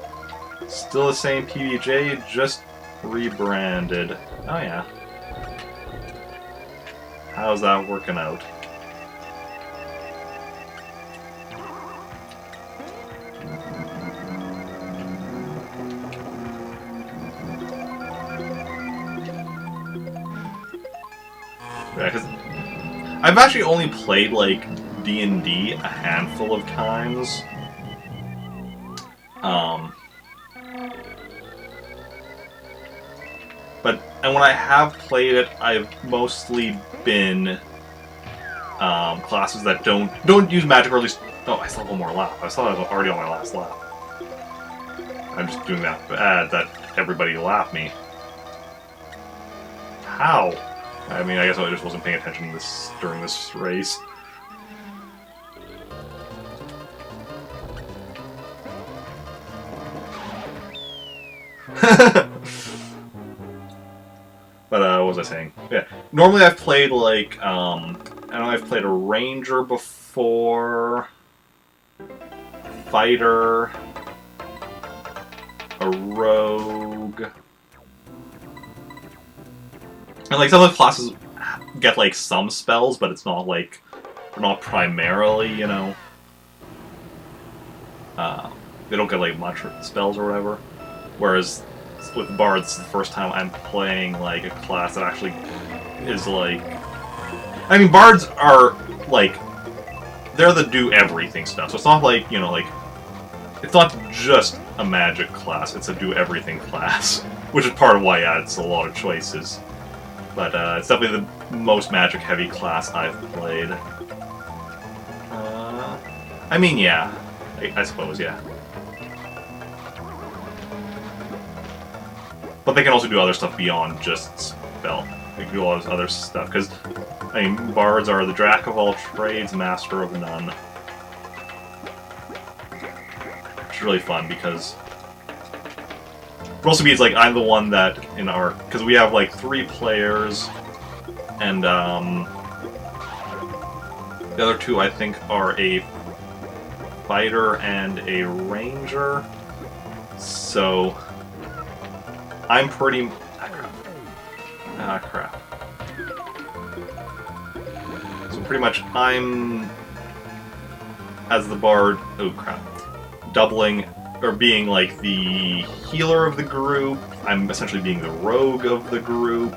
Still the same PBJ, just rebranded. Oh yeah. How's that working out? Yeah, 'cause I've actually only played, like, D&D a handful of times. And when I have played it, I've mostly been classes that don't use magic, or at least... Oh, I still have one more lap. I thought I was already on my last lap. I'm just doing that bad that everybody lapped me. How? I mean, I guess I just wasn't paying attention to this during this race. But, what was I saying? Yeah. Normally I've played, like, I know I've played a ranger before, fighter, a rogue, and, like, some of the classes get, like, some spells, but it's not, like, not primarily, you know, they don't get, like, much spells or whatever, whereas with bards, it's the first time I'm playing, like, a class that actually is, like... I mean, bards are, like, they're the do-everything stuff, so it's not like, you know, like... It's not just a magic class, it's a do-everything class, which is part of why, yeah, it's a lot of choices. But, it's definitely the most magic-heavy class I've played. I mean, yeah. I suppose, yeah. But they can also do other stuff beyond just spell. They can do all this other stuff, because, I mean, bards are the jack of all trades, master of none. It's really fun, because... It also means, like, I'm the one that, in our... Because we have, like, 3 players, and, the other 2, I think, are a fighter and a ranger. So... I'm pretty... Ah, crap. So pretty much I'm, as the bard, oh crap, doubling, or being like the healer of the group. I'm essentially being the rogue of the group.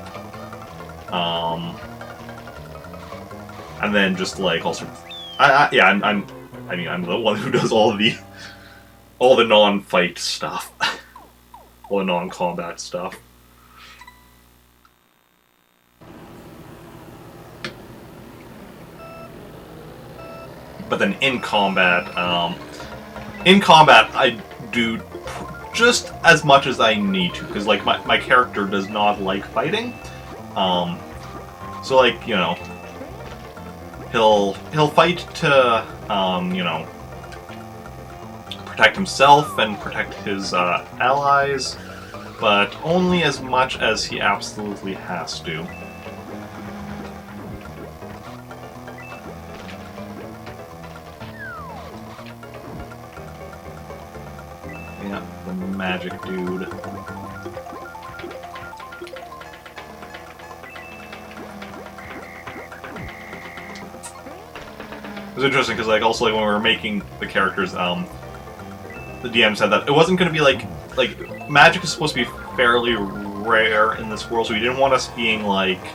And then just like also, I'm the one who does all the non-fight stuff, all the non-combat stuff. But then in combat I do just as much as I need to, because like my character does not like fighting. So like, you know, he'll fight to you know, protect himself and protect his allies, but only as much as he absolutely has to. Yeah, the magic dude. It was interesting because, like, also like when we were making the characters, the DM said that it wasn't going to be like magic is supposed to be fairly rare in this world, so we didn't want us being like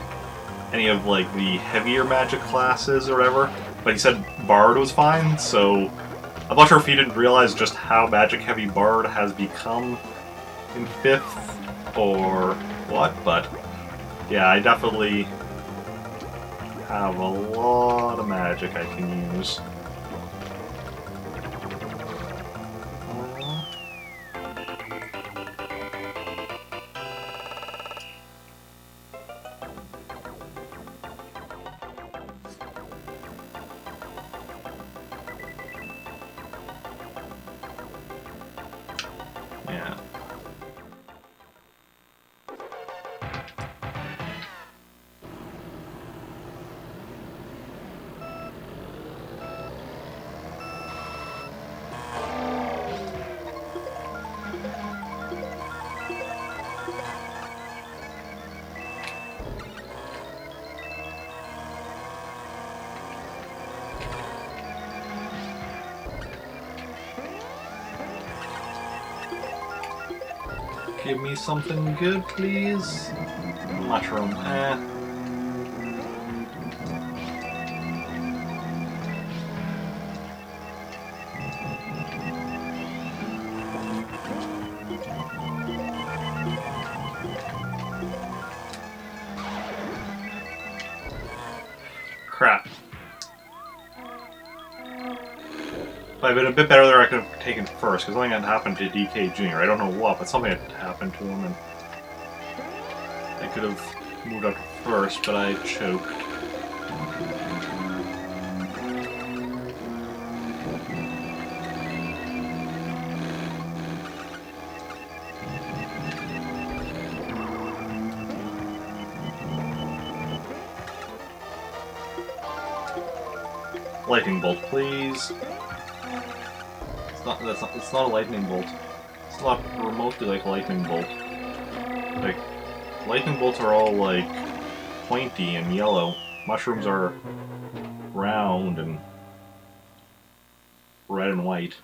any of like the heavier magic classes or whatever. But he said Bard was fine, so I'm not sure if he didn't realize just how magic heavy Bard has become in 5th or what, but yeah, I definitely have a lot of magic I can use. Yeah. Give me something good, please. Mushroom, Crap. If I'd been a bit better there, I could have taken first, because something had happened to DK Jr. I don't know what, but something had happened to him, and I could have moved up first, but I choked. Lightning bolt, please. It's not a lightning bolt. It's not remotely like a lightning bolt. Like, lightning bolts are all like pointy and yellow. Mushrooms are round and red and white.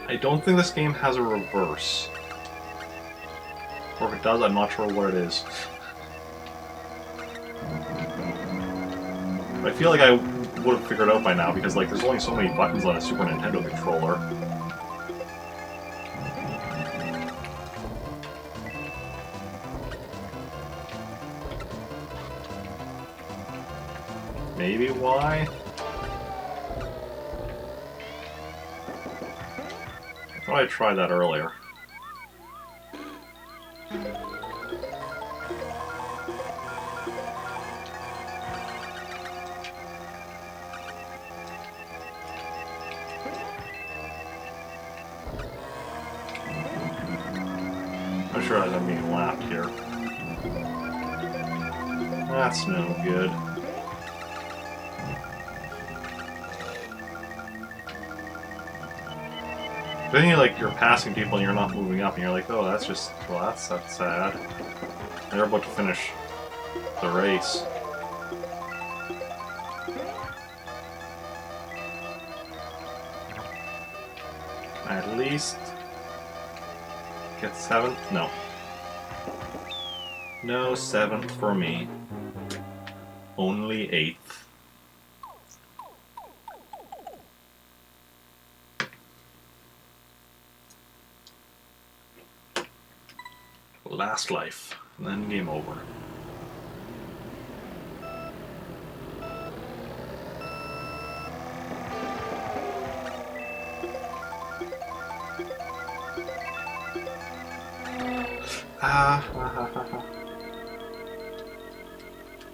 I don't think this game has a reverse. Or if it does, I'm not sure what it is. But I feel like I would have figured it out by now, because like there's only so many buttons on a Super Nintendo controller. Maybe why? I thought I tried that earlier. realize I'm being lapped here. That's no good. Then you're passing people and you're not moving up, and you're like, oh, that's just, well, that's sad. They're about to finish the race. At least get 7th? No. No 7th for me. Only 8th. Last life, and then game over.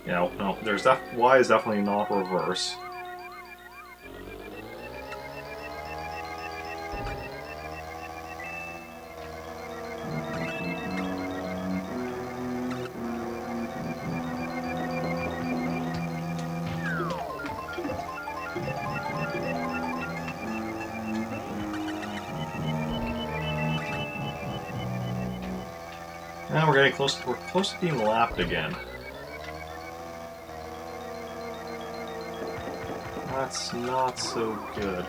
Yeah, no, there's Y is definitely not reverse. Now we're getting close. We're close to being lapped again. That's not so good.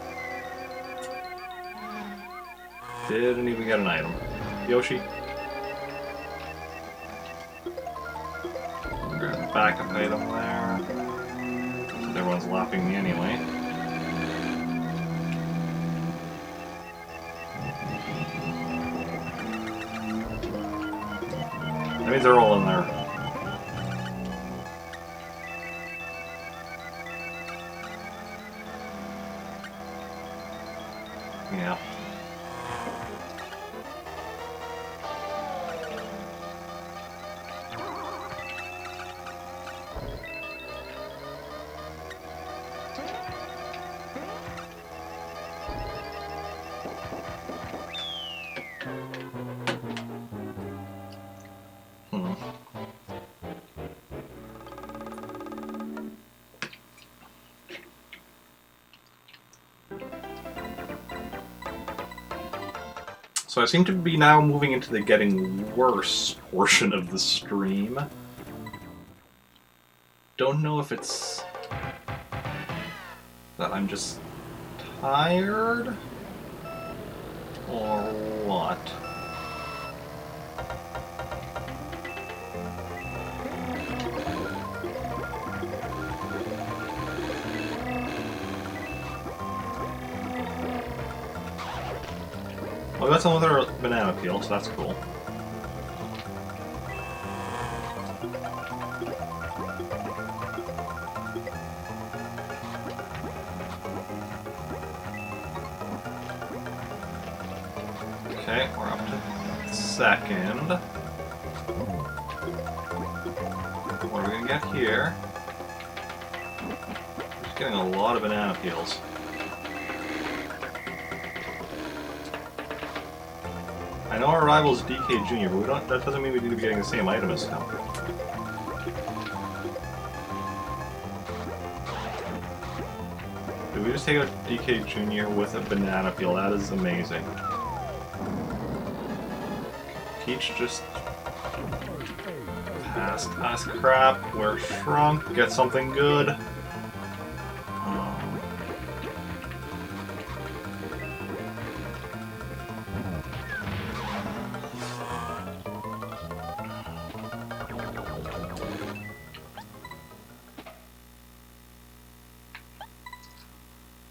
Didn't even get an item. Yoshi. Grab the backup item there. Since everyone's lapping me anyway. That means they're all in there. Yeah. So I seem to be now moving into the getting worse portion of the stream. Don't know if it's that I'm just tired or what. Well, we got some other banana peel, so that's cool. Okay, we're up to 2nd. What are we gonna get here? Just getting a lot of banana peels. I know our rival is DK Jr., but that doesn't mean we need to be getting the same item as him. Did we just take out DK Jr. with a banana peel? That is amazing. Peach just passed us crap. We're shrunk. Get something good.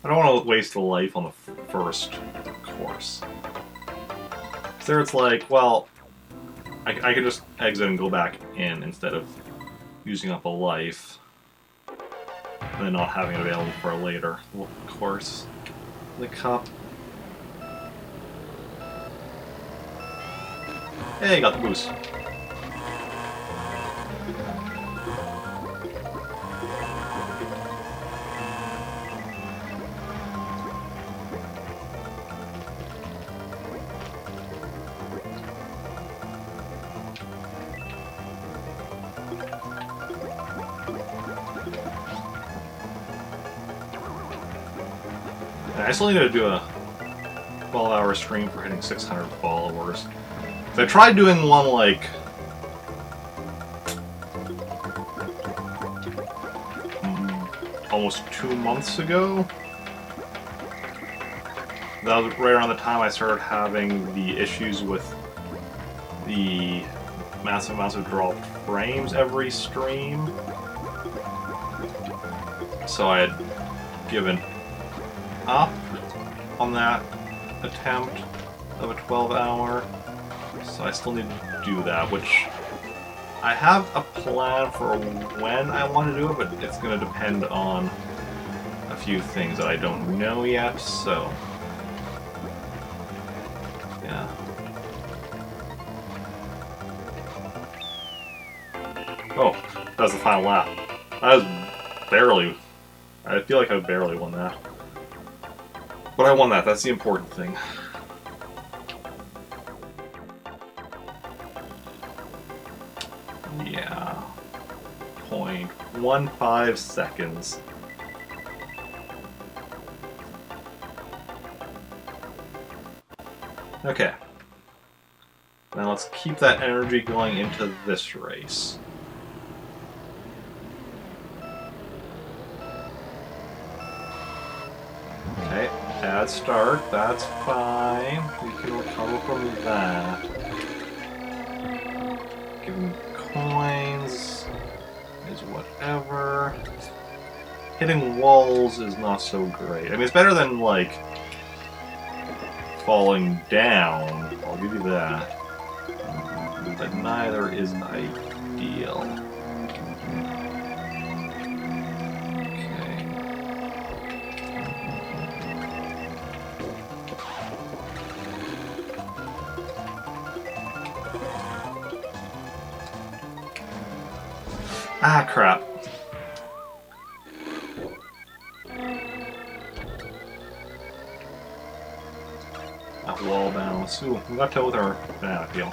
I don't want to waste a life on the first course. So it's like, well, I could just exit and go back in instead of using up a life and then not having it available for a later course. The cup. Hey, got the boost. I still need to do a 12-hour stream for hitting 600 followers. So I tried doing one like almost 2 months ago. That was right around the time I started having the issues with the massive amounts of dropped frames every stream. So I had given up on that attempt of a 12-hour. So I still need to do that, which I have a plan for when I want to do it, but it's going to depend on a few things that I don't know yet, so yeah. Oh, that was the final lap. I was barely... I feel like I barely won that. But I won that, that's the important thing. Yeah. 0.15 seconds. Okay. Now let's keep that energy going into this race. Okay, bad start, that's fine. We can recover from that. Give him coins is whatever. Hitting walls is not so great. I mean, it's better than, like, falling down. I'll give you that. But neither is ideal. Ah, crap. That wall bounce. Ooh, we got to with our banana peel.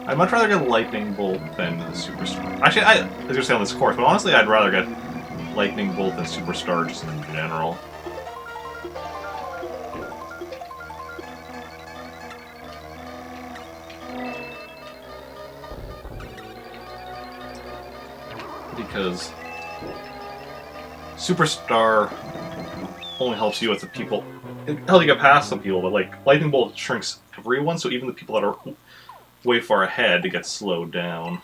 I'd much rather get Lightning Bolt than the Superstar. Actually, I was going to say on this course, but honestly, I'd rather get Lightning Bolt than Superstar just in general. Because Superstar only helps you with the people. It helps you get past some people, but like Lightning Bolt shrinks everyone, so even the people that are way far ahead get slowed down.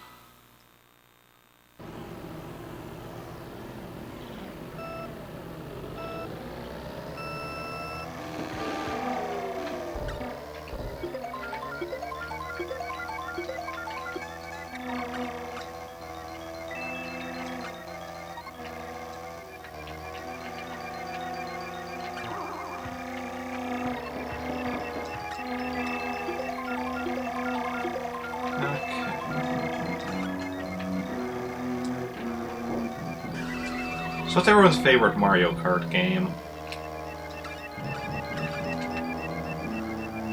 So what's everyone's favorite Mario Kart game?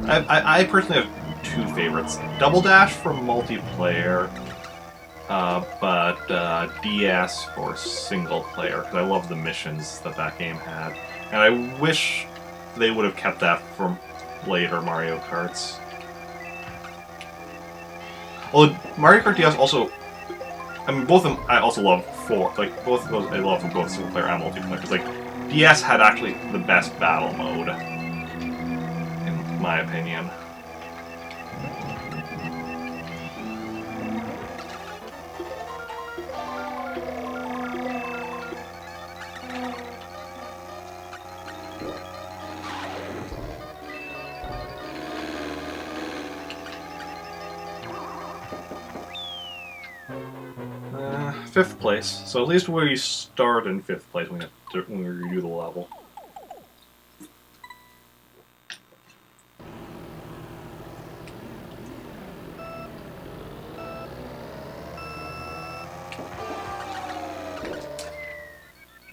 I personally have two favorites. Double Dash for multiplayer, but DS for single player, because I love the missions that game had. And I wish they would have kept that from later Mario Karts. Well, Mario Kart DS also... I mean, both of them I also love for, like, both of those I love for both single player and multiplayer, because, like, DS had actually the best battle mode, in my opinion. Fifth place, so at least we start in fifth place when we redo the level.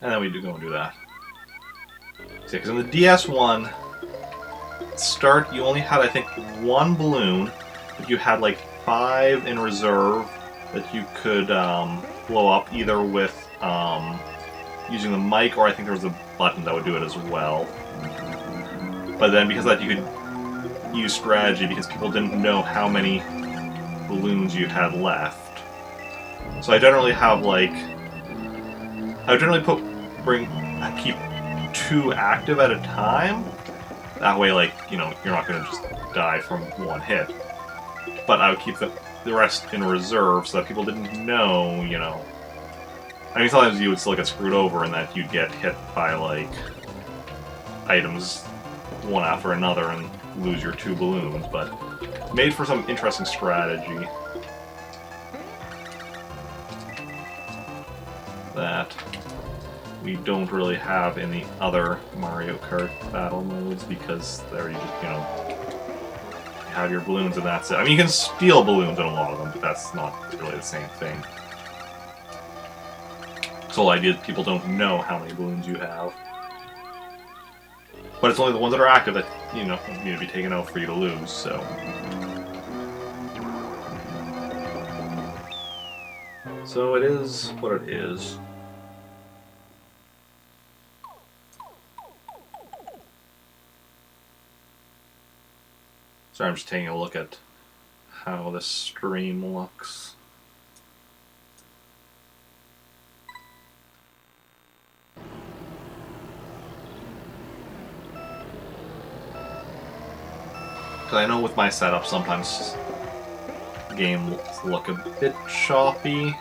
And then we go and do that. See, because in the DS1 start, you only had, I think, one balloon, but you had like 5 in reserve that you could blow up either with using the mic, or I think there was a button that would do it as well. But then because of that, you could use strategy because people didn't know how many balloons you had left. So I generally have like, I would generally keep 2 active at a time. That way, like, you know, you're not going to just die from 1 hit. But I would keep the rest in reserve so that people didn't know, you know. I mean, sometimes you would still get screwed over in that you'd get hit by, like, items one after another and lose your 2 balloons, but made for some interesting strategy that we don't really have in the other Mario Kart battle modes, because there you know, you have your balloons and that's it. I mean, you can steal balloons in a lot of them, but that's not really the same thing. So the whole idea is people don't know how many balloons you have. But it's only the ones that are active that, you know, need to be taken out for you to lose, so. So it is what it is. Sorry, I'm just taking a look at how the stream looks. Because I know with my setup, sometimes games look a bit choppy.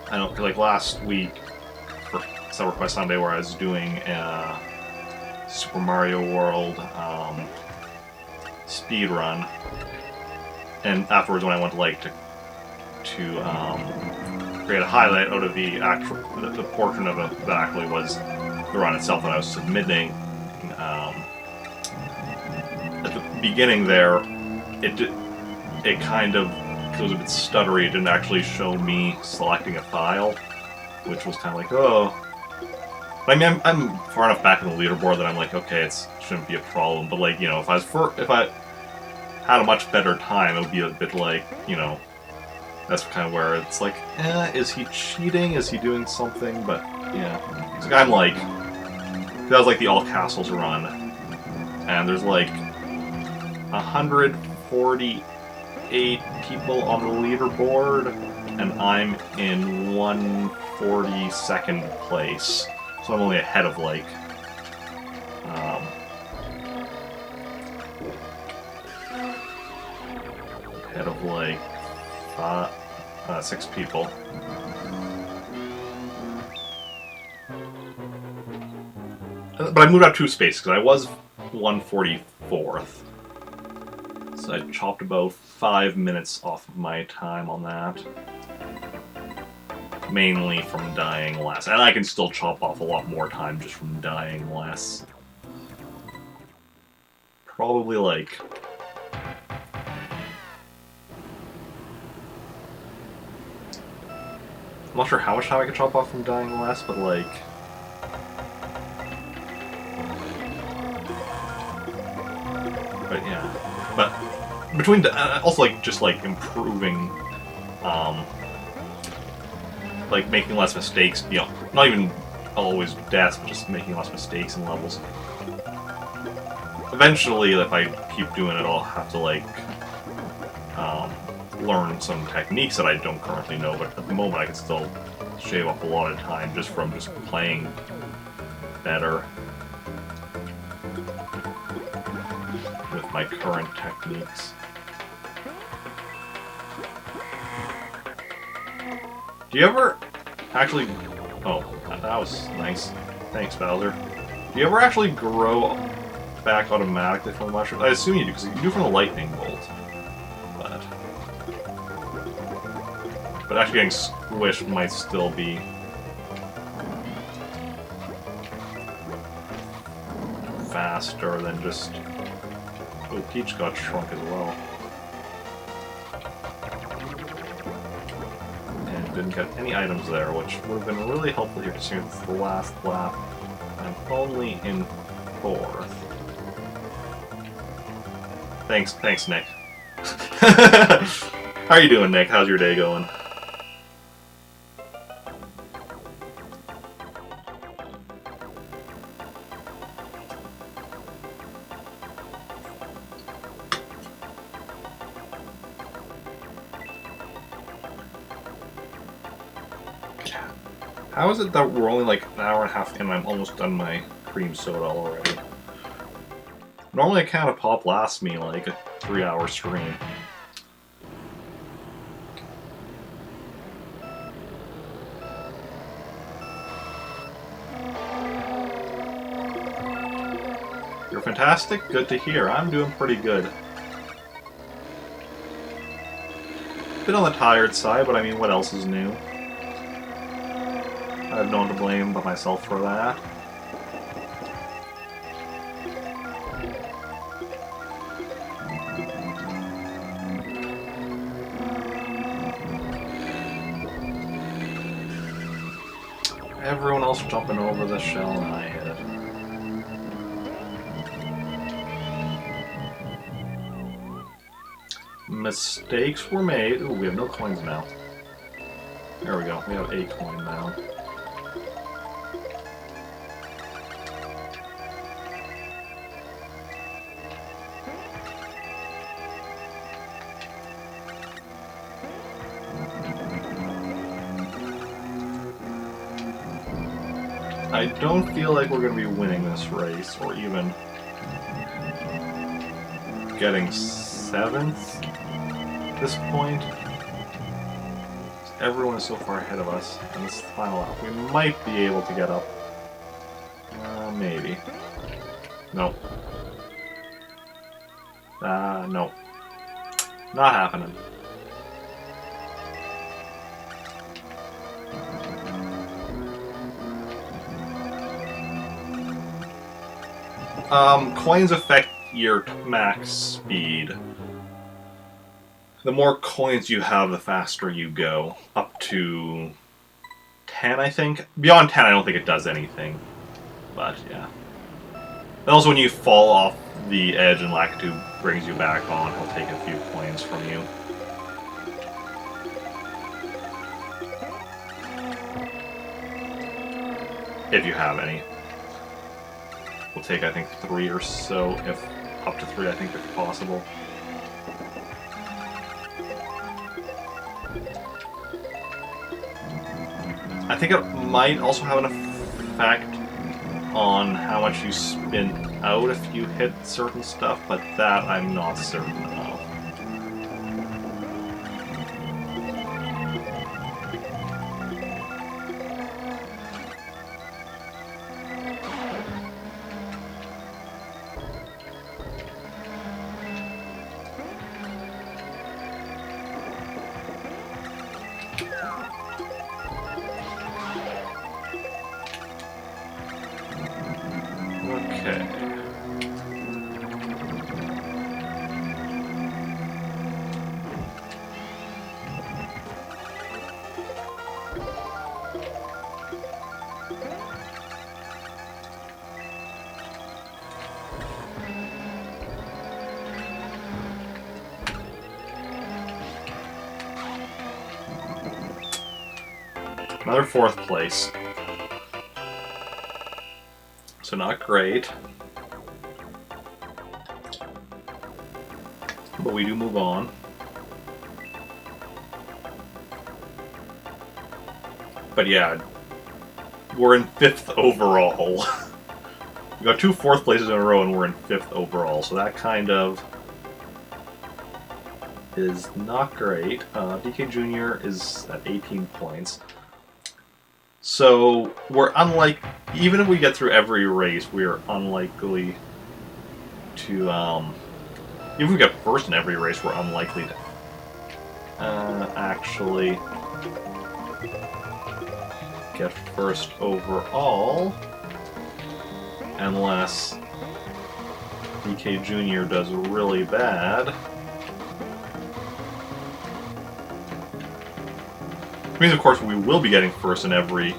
I know, like last week, for Summer Quest Sunday, where I was doing Super Mario World speed run, and afterwards when I went to create a highlight out of the actual the portion of it that actually was the run itself that I was submitting. At the beginning there, it kind of, it was a bit stuttery. It didn't actually show me selecting a file, which was kind of like, oh. I mean, I'm far enough back in the leaderboard that I'm like, okay, it shouldn't be a problem. But like, you know, if I had a much better time, it would be a bit like, you know, that's kind of where it's like, is he cheating? Is he doing something? But yeah, it's like, I'm like, that was like the all castles run, and there's like 148 people on the leaderboard, and I'm in 142nd place. So I'm only ahead of, like, like, 6 people. But I moved up 2 spaces, because I was 144th. So I chopped about 5 minutes off of my time on that. Mainly from dying less. And I can still chop off a lot more time just from dying less. Probably like... I'm not sure how much time I can chop off from dying less, but like... But yeah. But between... also like just like improving... like making less mistakes, you know, not even always deaths, but just making less mistakes in levels. Eventually, if I keep doing it, I'll have to like learn some techniques that I don't currently know, but at the moment I can still shave off a lot of time just from just playing better with my current techniques. Do you ever actually... Oh, that was nice. Thanks, Bowser. Do you ever actually grow back automatically from the mushroom? I assume you do, because you do from the lightning bolt. But actually getting squished might still be... faster than just... Oh, Peach got shrunk as well. Didn't get any items there, which would have been really helpful here considering it's the last lap. I'm only in 4th. Thanks, Nick. How are you doing, Nick? How's your day going? How is it that we're only like an hour and a half in and I'm almost done my cream soda already? Normally a can of pop lasts me like a 3-hour stream. You're fantastic? Good to hear. I'm doing pretty good. Bit on the tired side, but I mean, what else is new? I have no one to blame but myself for that. Everyone else jumping over the shell and I hit it. Mistakes were made. Ooh, we have no coins now. There we go. We have a coin now. I don't feel like we're going to be winning this race, or even getting 7th at this point. Everyone is so far ahead of us in this final lap. We might be able to get up. Maybe. Nope. Nope. Not happening. Coins affect your max speed. The more coins you have, the faster you go. Up to 10, I think. Beyond 10, I don't think it does anything. But, yeah. And also, when you fall off the edge and Lakitu brings you back on, he'll take a few coins from you. If you have any. We'll take, I think, 3 or so, if up to 3, I think, if possible. I think it might also have an effect on how much you spin out if you hit certain stuff, but that I'm not certain of. Another 4th place. So not great. But we do move on. But yeah, we're in 5th overall. We got 2 4th places in a row and we're in 5th overall, so that kind of is not great. DK Jr. is at 18 points. So we're even if we get through every race, we are unlikely to, even if we get first in every race, we're unlikely to actually get first overall, unless DK Jr. does really bad. Which means, of course, we will be getting first in every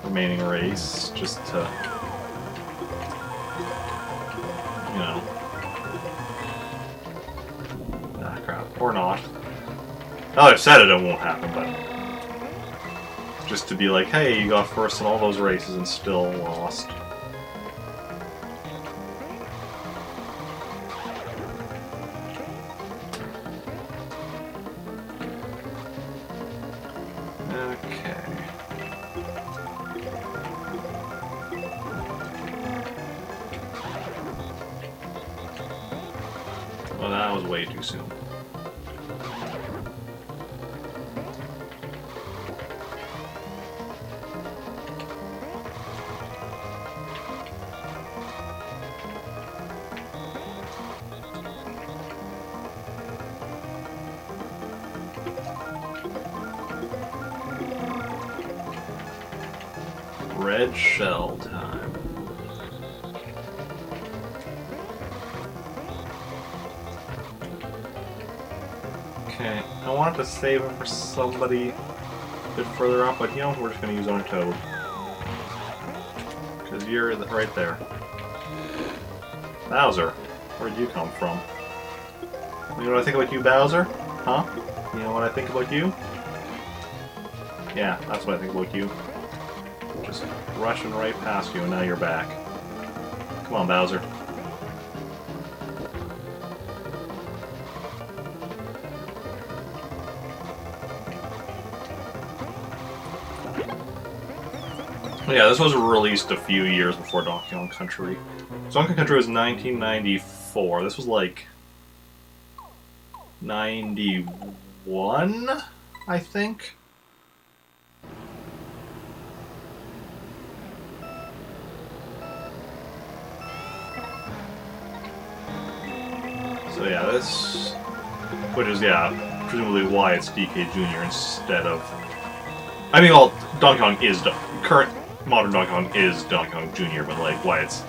remaining race, just to, you know. Ah, crap. Or not. Now that I've said it, it won't happen, but just to be like, hey, you got first in all those races and still lost. Well, that was way too soon. Red shell time. Okay, I wanted to save it for somebody a bit further up, but you know, we're just going to use on a Toad. Because you're right there. Bowser, where'd you come from? You know what I think about you, Bowser? Huh? You know what I think about you? Yeah, that's what I think about you. Just rushing right past you, and now you're back. Come on, Bowser. Yeah, this was released a few years before Donkey Kong Country. So Donkey Kong Country was 1994. This was like 91, I think. So yeah, this, which is, yeah, presumably why it's DK Jr. instead of, I mean, well, Donkey Kong is, current modern Donkey Kong is Donkey Kong Jr., but like, why it's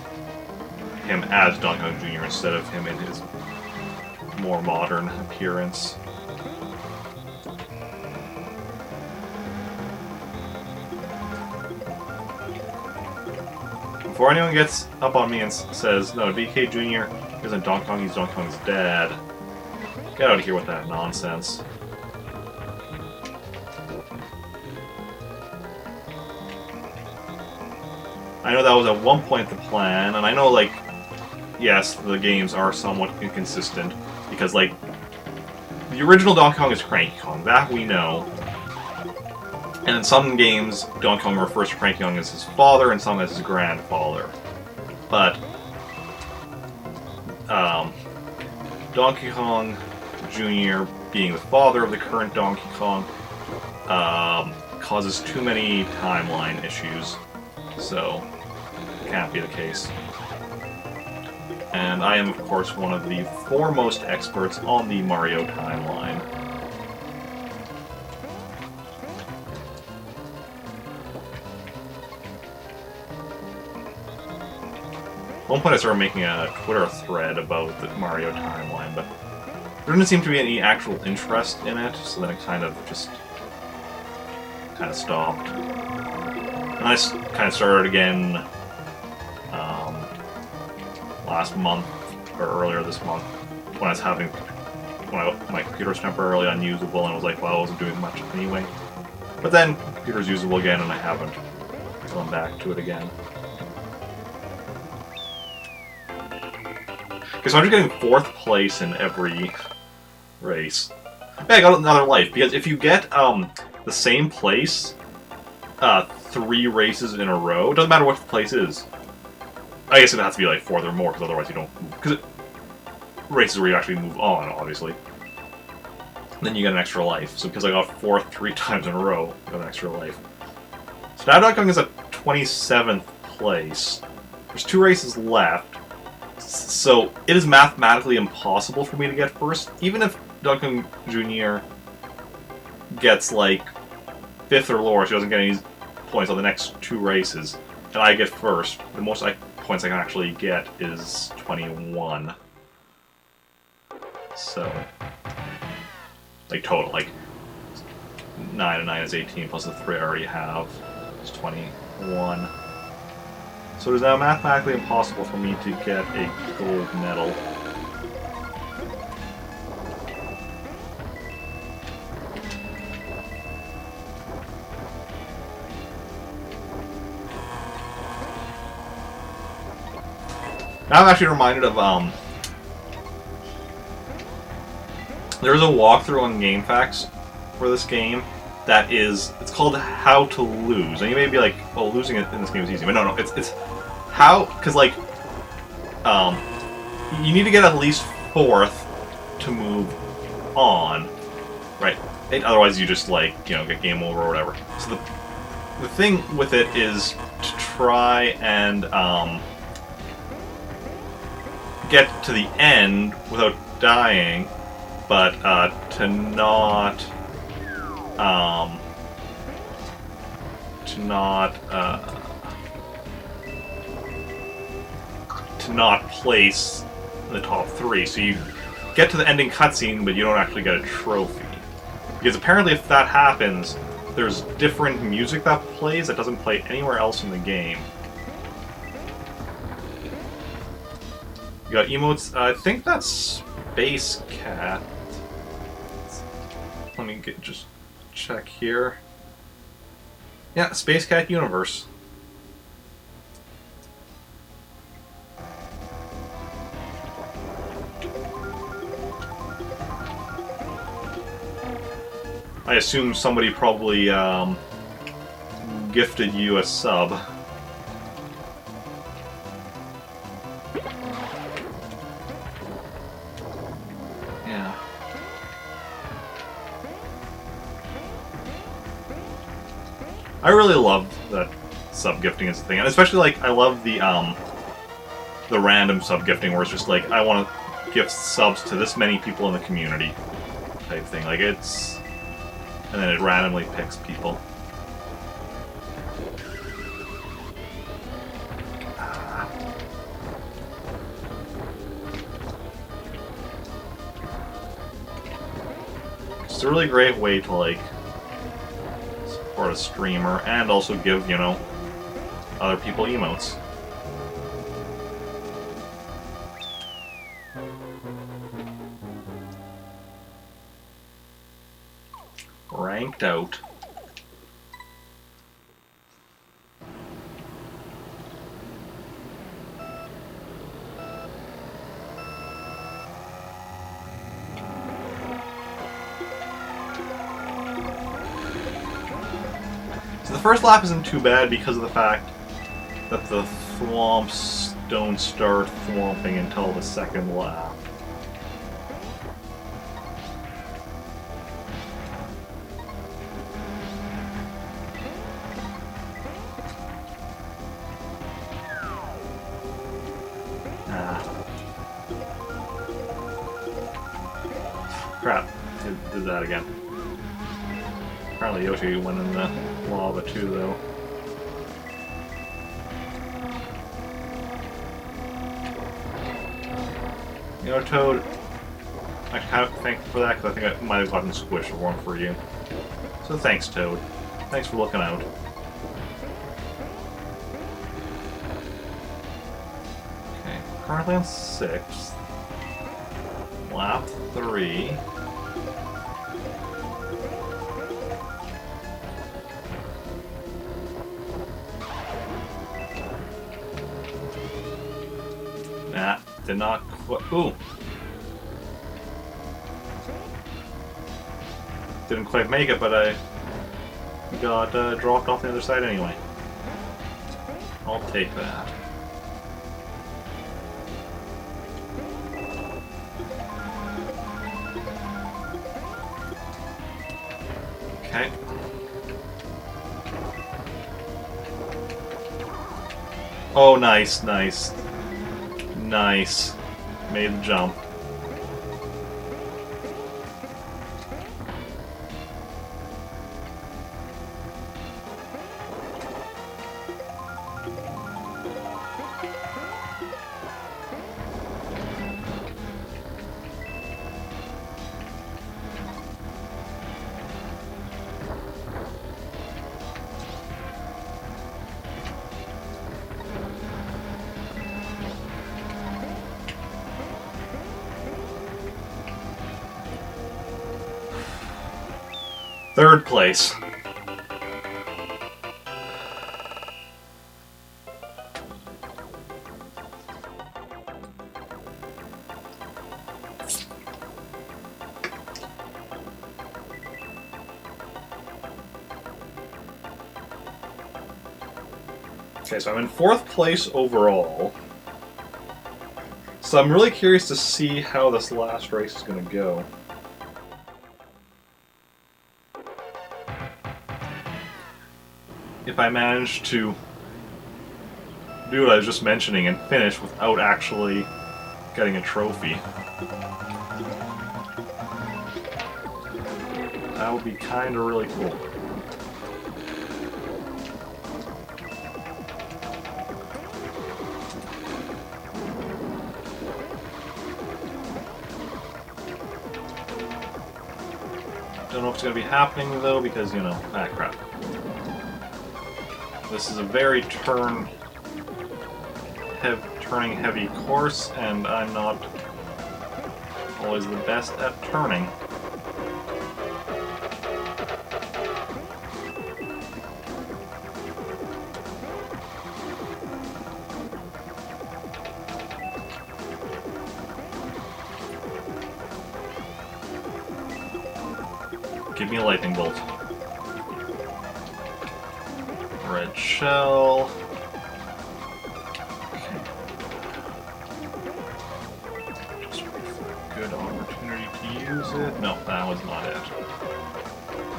him as Donkey Kong Jr. instead of him in his more modern appearance. Before anyone gets up on me and says, no, DK Jr. isn't Donkey Kong, he's Donkey Kong's dad. Get out of here with that nonsense. I know that was at one point the plan, and I know, like, yes, the games are somewhat inconsistent, because, like, the original Donkey Kong is Cranky Kong, that we know. And in some games, Donkey Kong refers to Cranky Kong as his father, and some as his grandfather. But Donkey Kong Jr. being the father of the current Donkey Kong causes too many timeline issues, so it can't be the case. And I am, of course, one of the foremost experts on the Mario timeline. At one point I started making a Twitter thread about the Mario timeline, but there didn't seem to be any actual interest in it, so then it kind of just stopped. And I kind of started again last month, or earlier this month, when I was having, my computer was temporarily unusable, and I was like, well, I wasn't doing much anyway. But then, the computer's usable again, and I haven't gone back to it again. Okay, so I'm just getting 4th place in every race. Hey, I got another life, because if you get the same place 3 races in a row, it doesn't matter what the place is. I guess it has to be like 4th or more, because otherwise you don't move. Because races where you actually move on, obviously. Then you get an extra life. So because I got 4th 3 times in a row, I got an extra life. So now Donkey Kong is at 27th place. There's 2 races left. So it is mathematically impossible for me to get first. Even if Donkey Kong Jr. gets like 5th or lower, so he doesn't get any points on the next 2 races, and I get first, the most points I can actually get is 21. So, like total, like 9 and 9 is 18 plus the 3 I already have is 21. So it is now mathematically impossible for me to get a gold medal. Now I'm actually reminded of there's a walkthrough on GameFAQs for this game that is, it's called How to Lose. And you may be like, well, losing it in this game is easy. But no, it's how, because like, you need to get at least 4th to move on, right? Otherwise you just like, you know, get game over or whatever. So the thing with it is to try and get to the end without dying, but to not place in the top 3. So you get to the ending cutscene, but you don't actually get a trophy. Because apparently if that happens, there's different music that plays that doesn't play anywhere else in the game. You got emotes. I think that's Space Cat. Let me just check here. Yeah, Space Cat Universe. I assume somebody probably gifted you a sub. Yeah. I really love that sub gifting is a thing, and especially like I love the random sub gifting where it's just like I want to gift subs to this many people in the community type thing. Like it's. And then it randomly picks people. It's a really great way to, like, support a streamer and also give, you know, other people emotes. Ranked out. So the first lap isn't too bad because of the fact that the thwomps don't start thwomping until the second lap. Crap, did that again. Apparently Yoshi went in the lava too, though. You know, Toad, I kind of thank you for that, because I think I might have gotten squished one for you. So thanks, Toad. Thanks for looking out. Okay, currently on 6th. Lap 3. Nah, did not quite. Ooh! Didn't quite make it, but I got dropped off the other side anyway. I'll take that. Okay. Oh, nice, nice. Nice. Made the jump. Third place. Okay, so I'm in 4th place overall. So I'm really curious to see how this last race is going to go. If I manage to do what I was just mentioning and finish without actually getting a trophy. That would be kind of really cool. Don't know if it's going to be happening though because, you know, crap. This is a very turning heavy course, and I'm not always the best at turning. Give me a lightning bolt. Red shell. Just wait for a good opportunity to use it. No, that was not it.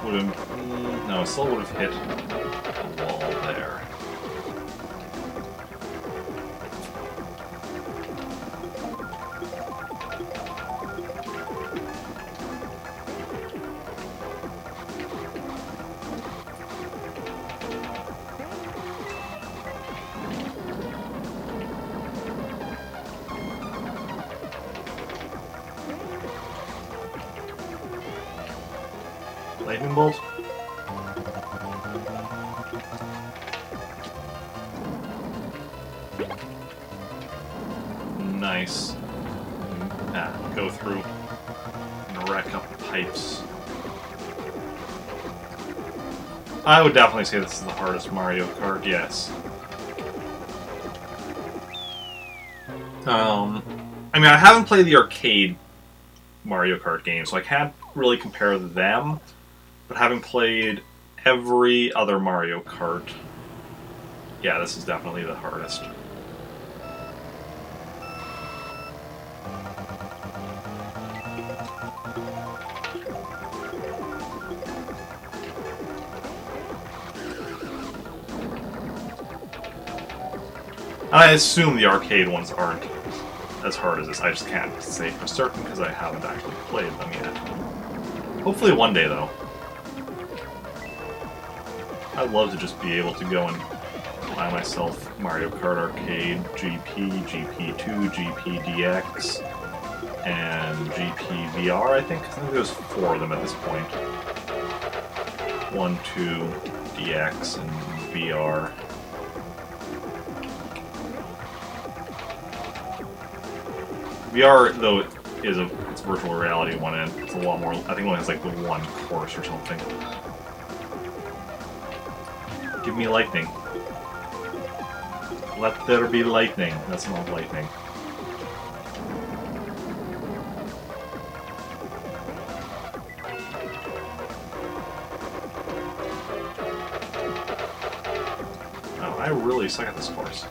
Would have. No, it still would have hit the wall there. Lightning bolt. Nice. Go through and wreck up the pipes. I would definitely say this is the hardest Mario Kart, yes. I mean, I haven't played the arcade Mario Kart game, so I can't really compare them. But having played every other Mario Kart, yeah, this is definitely the hardest. I assume the arcade ones aren't as hard as this. I just can't say for certain because I haven't actually played them yet. Hopefully one day, though. I'd love to just be able to go and buy myself Mario Kart Arcade, GP, GP2, GP DX, and GP VR, I think. I think there's 4 of them at this point. 1, 2, DX, and VR. VR, though, it's virtual reality one, and it's a lot more. I think it only has like the 1 course or something. Give me lightning. Let there be lightning. That's not lightning. Oh, I really suck at this course.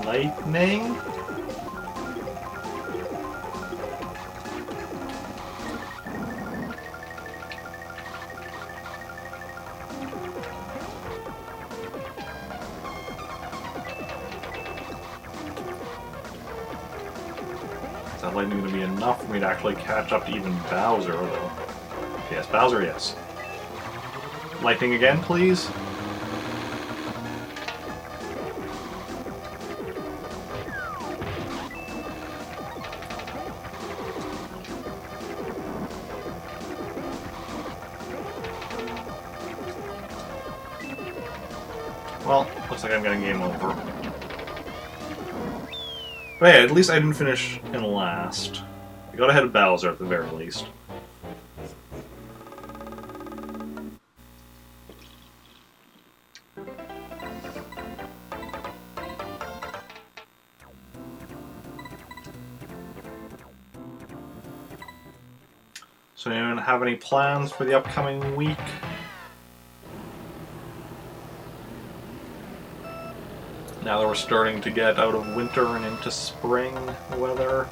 Lightning? Is that lightning going to be enough for me to actually catch up to even Bowser, though? Yes, Bowser, yes. Lightning again, please? Well, looks like I'm getting game over. But yeah, at least I didn't finish in last. I got ahead of Bowser at the very least. So anyone have any plans for the upcoming week? Now that we're starting to get out of winter and into spring weather.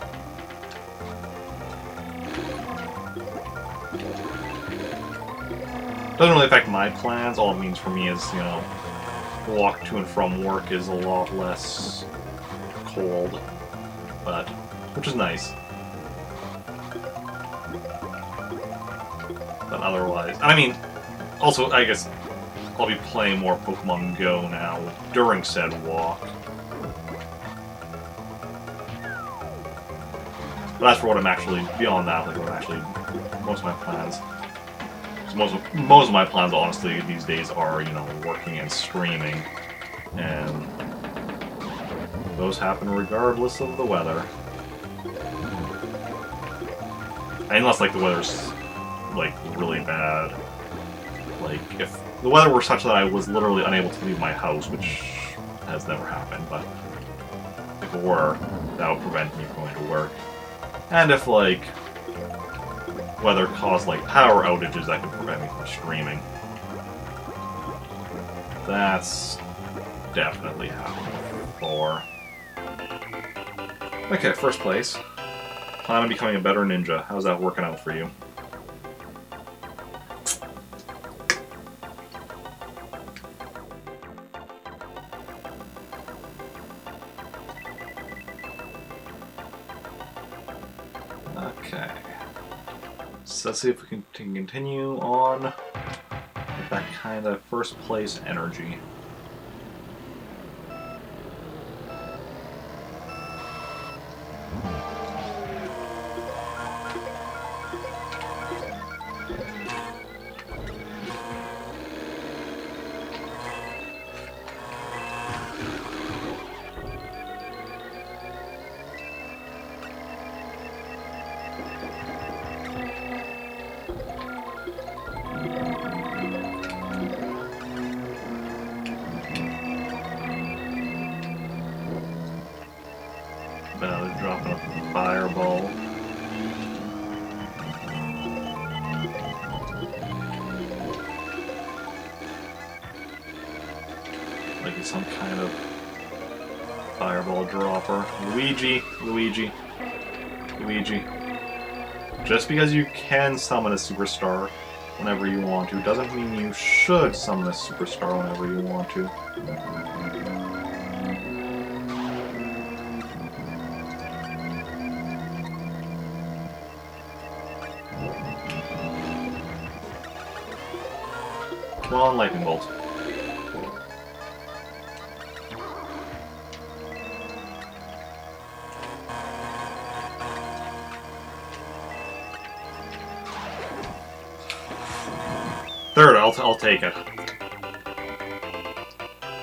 Doesn't really affect my plans. All it means for me is, you know, the walk to and from work is a lot less cold, but which is nice. But otherwise, I mean, also I guess I'll be playing more Pokemon Go now during said walk. But that's for what I'm actually beyond that. Like what I'm actually most of my plans. Most of my plans, honestly, these days are, you know, working and streaming, and those happen regardless of the weather. Unless, like, the weather's, like, really bad. Like, if the weather were such that I was literally unable to leave my house, which has never happened, but if it were, that would prevent me from going to work. And if, like, weather caused like power outages that could prevent me from streaming. That's definitely happened before. Okay, first place. Plan on becoming a better ninja. How's that working out for you? Okay. So let's see if we can continue on with that kind of first place energy. Dropping a fireball. Like it's some kind of fireball dropper. Luigi. Just because you can summon a superstar whenever you want to doesn't mean you should summon a superstar whenever you want to. Come on, lightning bolt. Third, I'll take it.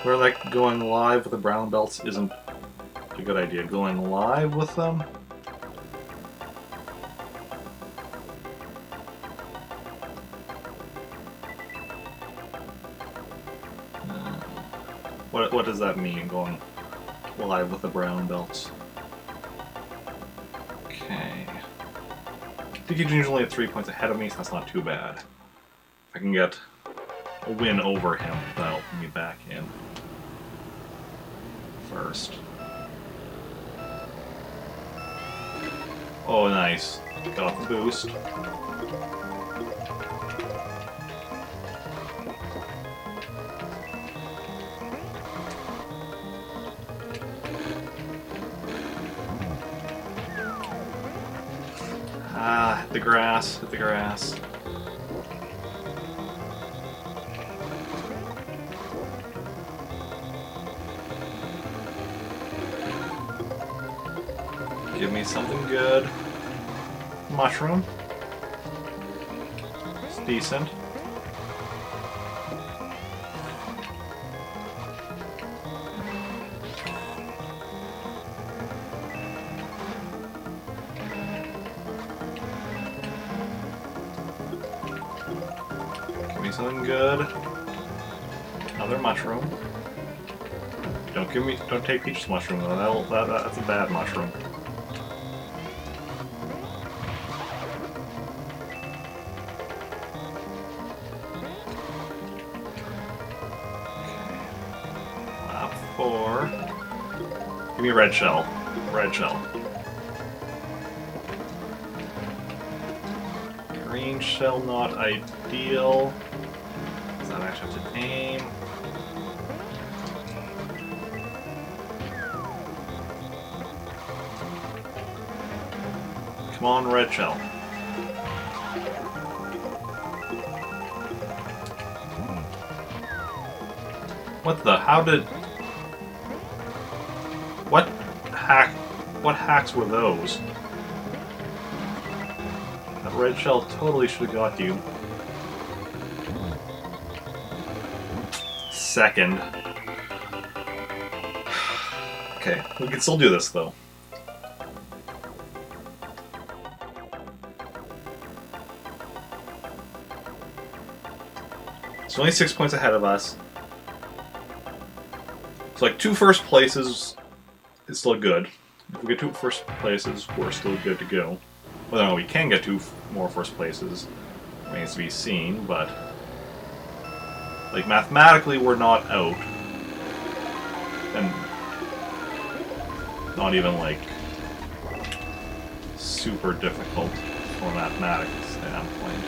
We're like going live with the brown belts isn't a good idea. Going live with them? What does that mean, going live with the brown belts? Okay. Digi's usually at 3 points ahead of me, so that's not too bad. If I can get a win over him, that'll put me back in first. Oh, nice. Got the boost. Ah, hit the grass, hit the grass. Give me something good. Mushroom. It's decent. Something good. Another mushroom. Don't take Peach's mushroom though. That's a bad mushroom. Okay. Wow, Or give me a red shell. Red shell. Green shell not ideal. Does that actually have to aim? Come on, red shell. What the? How did? What hack? What hacks were those? That red shell totally should have got you. Second. Okay, we can still do this though. It's only 6 points ahead of us. So like 2 first places is still good. If we get 2 first places, we're still good to go. Whether or not we can get 2 more first places remains to be seen, but like mathematically we're not out. And not even like super difficult from a mathematics standpoint.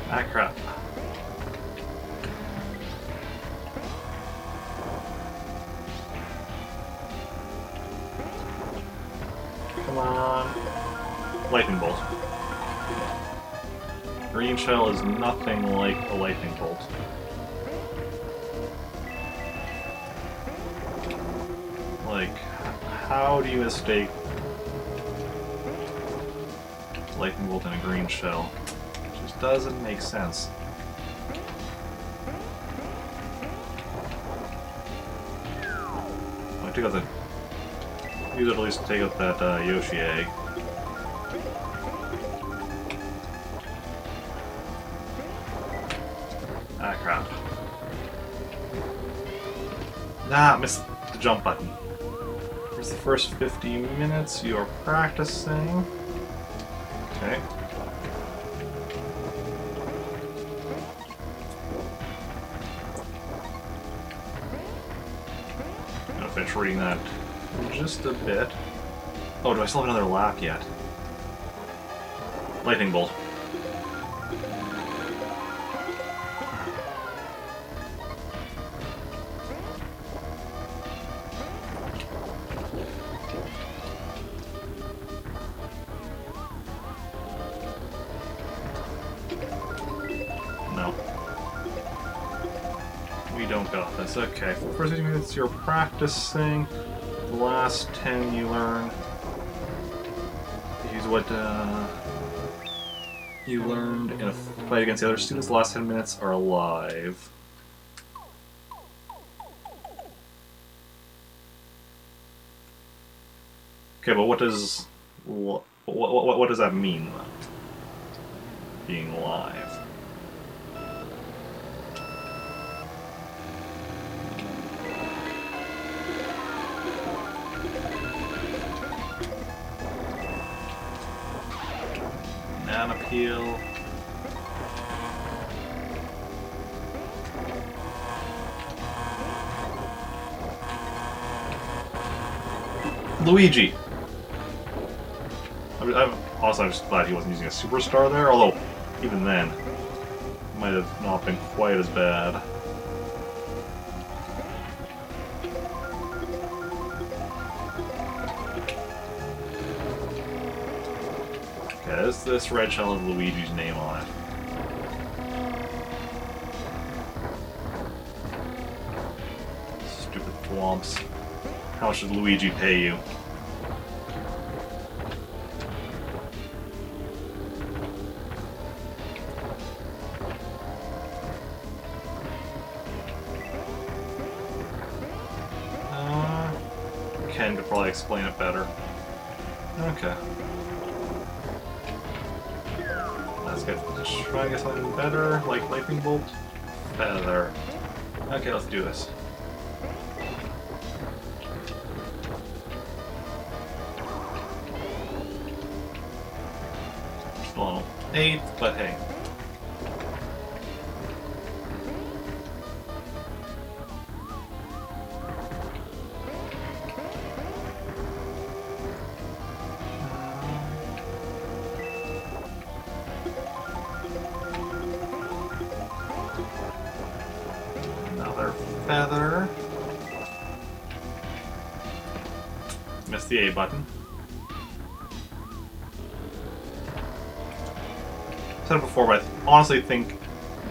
Ah, crap. Come on. Lightning bolt. Green shell is nothing like a lightning bolt. Like, how do you mistake lightning bolt and a green shell? Doesn't make sense. I took out the. Use it at least to take out that Yoshi egg. Ah, crap. Nah, missed the jump button. Here's the first 50 minutes you're practicing. Okay. Finish reading that in just a bit. Oh, do I still have another lap yet? Lightning bolt. No. We don't got this. Okay, for the first 50 minutes you're practicing. The last 10 you learn. Use what you learned in a fight against the other students. The last 10 minutes are alive. Okay, but what does what does that mean? Being alive. Appeal. Luigi. I'm just glad he wasn't using a superstar there, although even then it might have not been quite as bad. Okay, this red shell has Luigi's name on it. Stupid thwomps. How much did Luigi pay you? explain it better. Okay. Let's try to get something better, like lightning bolt, feather. Okay, let's do this. Well, 8, but hey. Another feather. Missed the A button. I've said it before, but I honestly think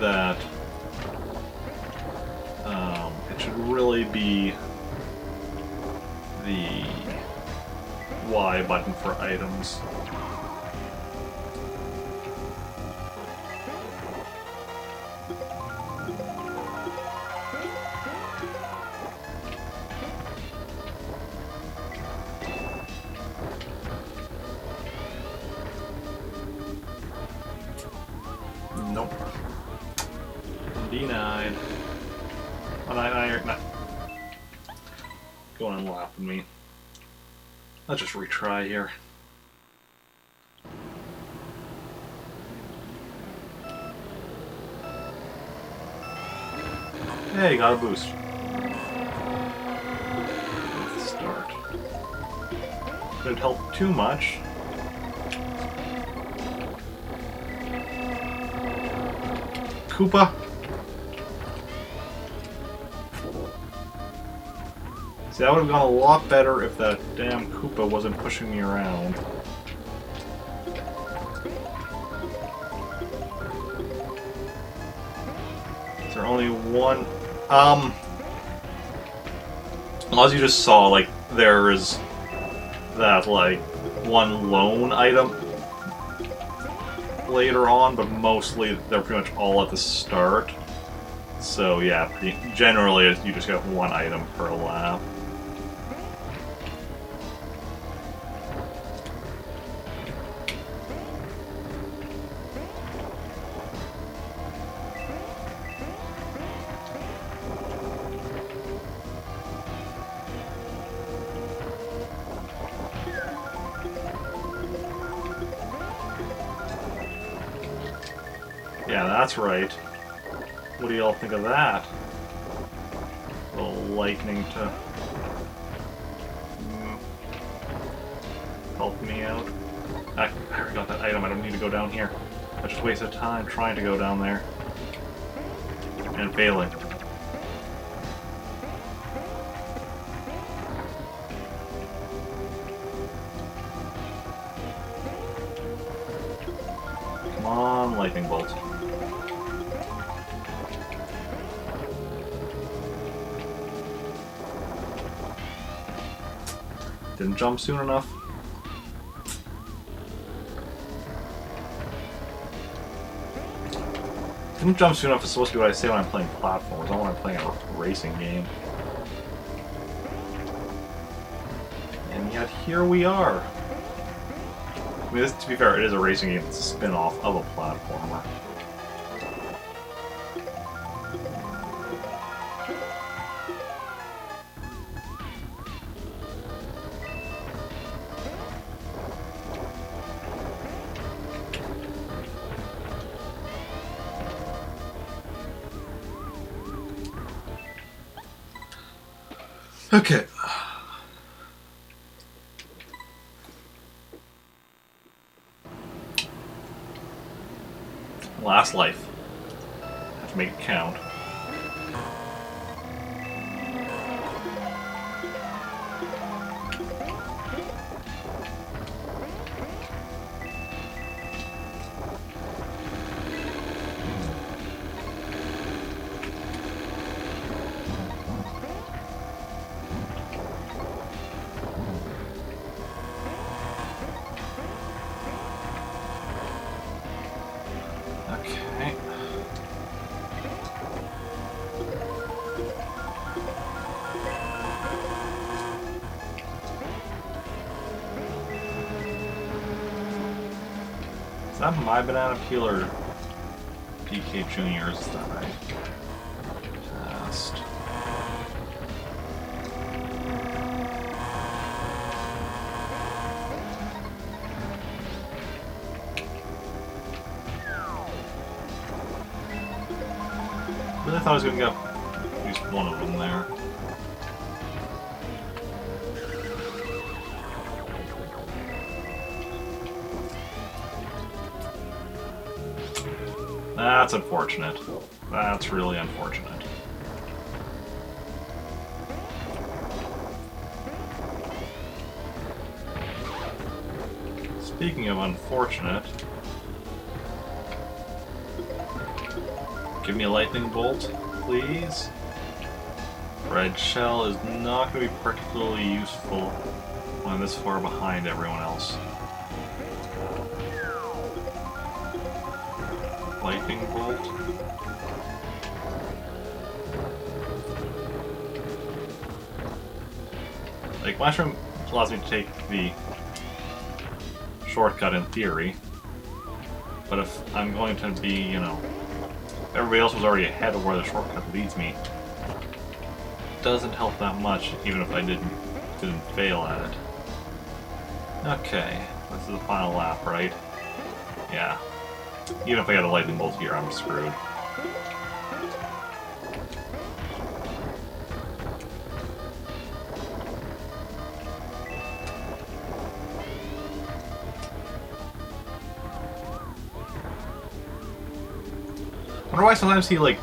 that it should really be the Y button for items. Nope. Denied. Oh, no, you're not going and lapping me. Let's just retry here. Hey, you got a boost. Let's start. Didn't help too much. Koopa. See, that would have gone a lot better if that damn Koopa wasn't pushing me around. Is there only one? As you just saw, like, there's that, like, one lone item later on, but mostly they're pretty much all at the start. So yeah, generally you just get one item per lap. Yeah, that's right. What do y'all think of that? A little lightning to help me out. I already got that item, I don't need to go down here. I just wasted time trying to go down there. And failing. Come on, lightning bolt. Didn't jump soon enough. Didn't jump soon enough is supposed to be what I say when I'm playing platforms, not when I'm playing a racing game. And yet here we are. I mean, to be fair, it is a racing game. It's a spin-off of a platformer. Okay. Last life. Have to make it count. Is that my banana peel or PK Junior's that I passed? Really thought I was going to get at least one of them there. That's unfortunate. That's really unfortunate. Speaking of unfortunate, give me a lightning bolt, please. Red shell is not going to be particularly useful when I'm this far behind everyone else. Lightning bolt. Like, mushroom allows me to take the shortcut in theory, but if I'm going to be, you know, everybody else was already ahead of where the shortcut leads me, it doesn't help that much, even if I didn't fail at it. Okay, this is the final lap, right? Yeah. Even if I get a lightning bolt here, I'm screwed. I wonder why sometimes he, like,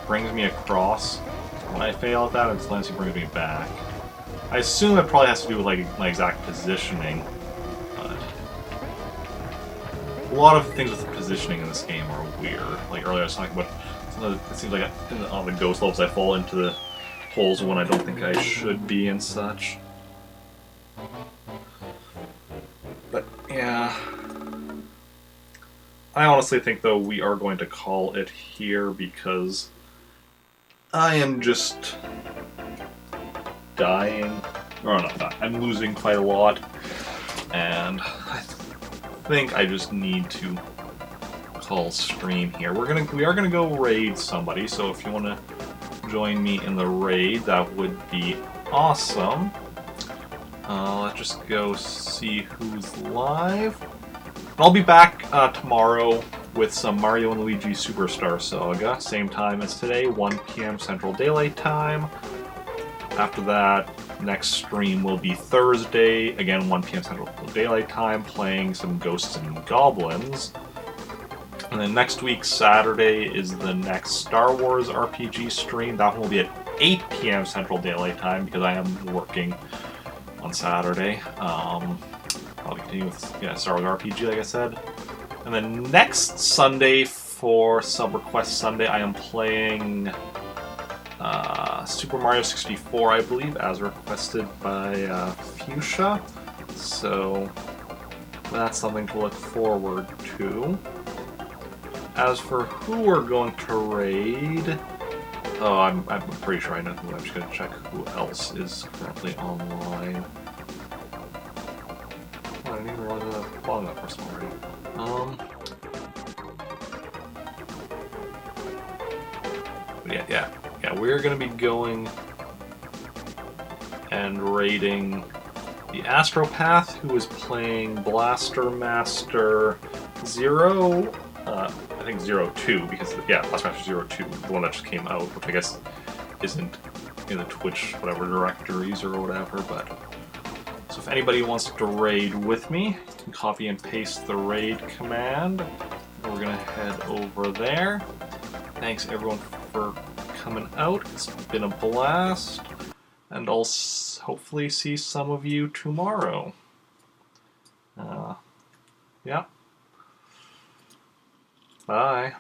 brings me across when I fail at that, and sometimes he brings me back. I assume it probably has to do with, like, my exact positioning, but a lot of things with the positioning in this game are weird. Like earlier I was talking about, it seems like on the ghost levels I fall into the holes when I don't think I should be and such. But yeah, I honestly think though we are going to call it here because I am just dying, or not dying, I'm losing quite a lot, and I think I just need to call stream here. We are gonna go raid somebody, so if you want to join me in the raid, that would be awesome. Let's just go see who's live. I'll be back tomorrow with some Mario and Luigi Superstar Saga, same time as today, 1 p.m. Central Daylight Time. After that, next stream will be Thursday, again 1 p.m. Central Daylight Time, playing some Ghosts and Goblins. And then next week, Saturday, is the next Star Wars RPG stream. That one will be at 8 p.m. Central Daylight Time because I am working on Saturday. I'll be continuing with Star Wars RPG, like I said. And then next Sunday, for Sub Request Sunday, I am playing Super Mario 64, I believe, as requested by Fuchsia. So that's something to look forward to. As for who we're going to raid, oh, I'm pretty sure I know who. I'm just going to check who else is currently online. Oh, I didn't even realize I was following that person already. But yeah, we're going to be going and raiding the Astropath, who is playing Blaster Master Zero. I think 02, because, yeah, Blaster Master 02, the one that just came out, which I guess isn't in the Twitch, whatever, directories or whatever, but... So if anybody wants to raid with me, you can copy and paste the raid command. We're gonna head over there. Thanks everyone for coming out. It's been a blast. And I'll hopefully see some of you tomorrow. Yeah. Bye.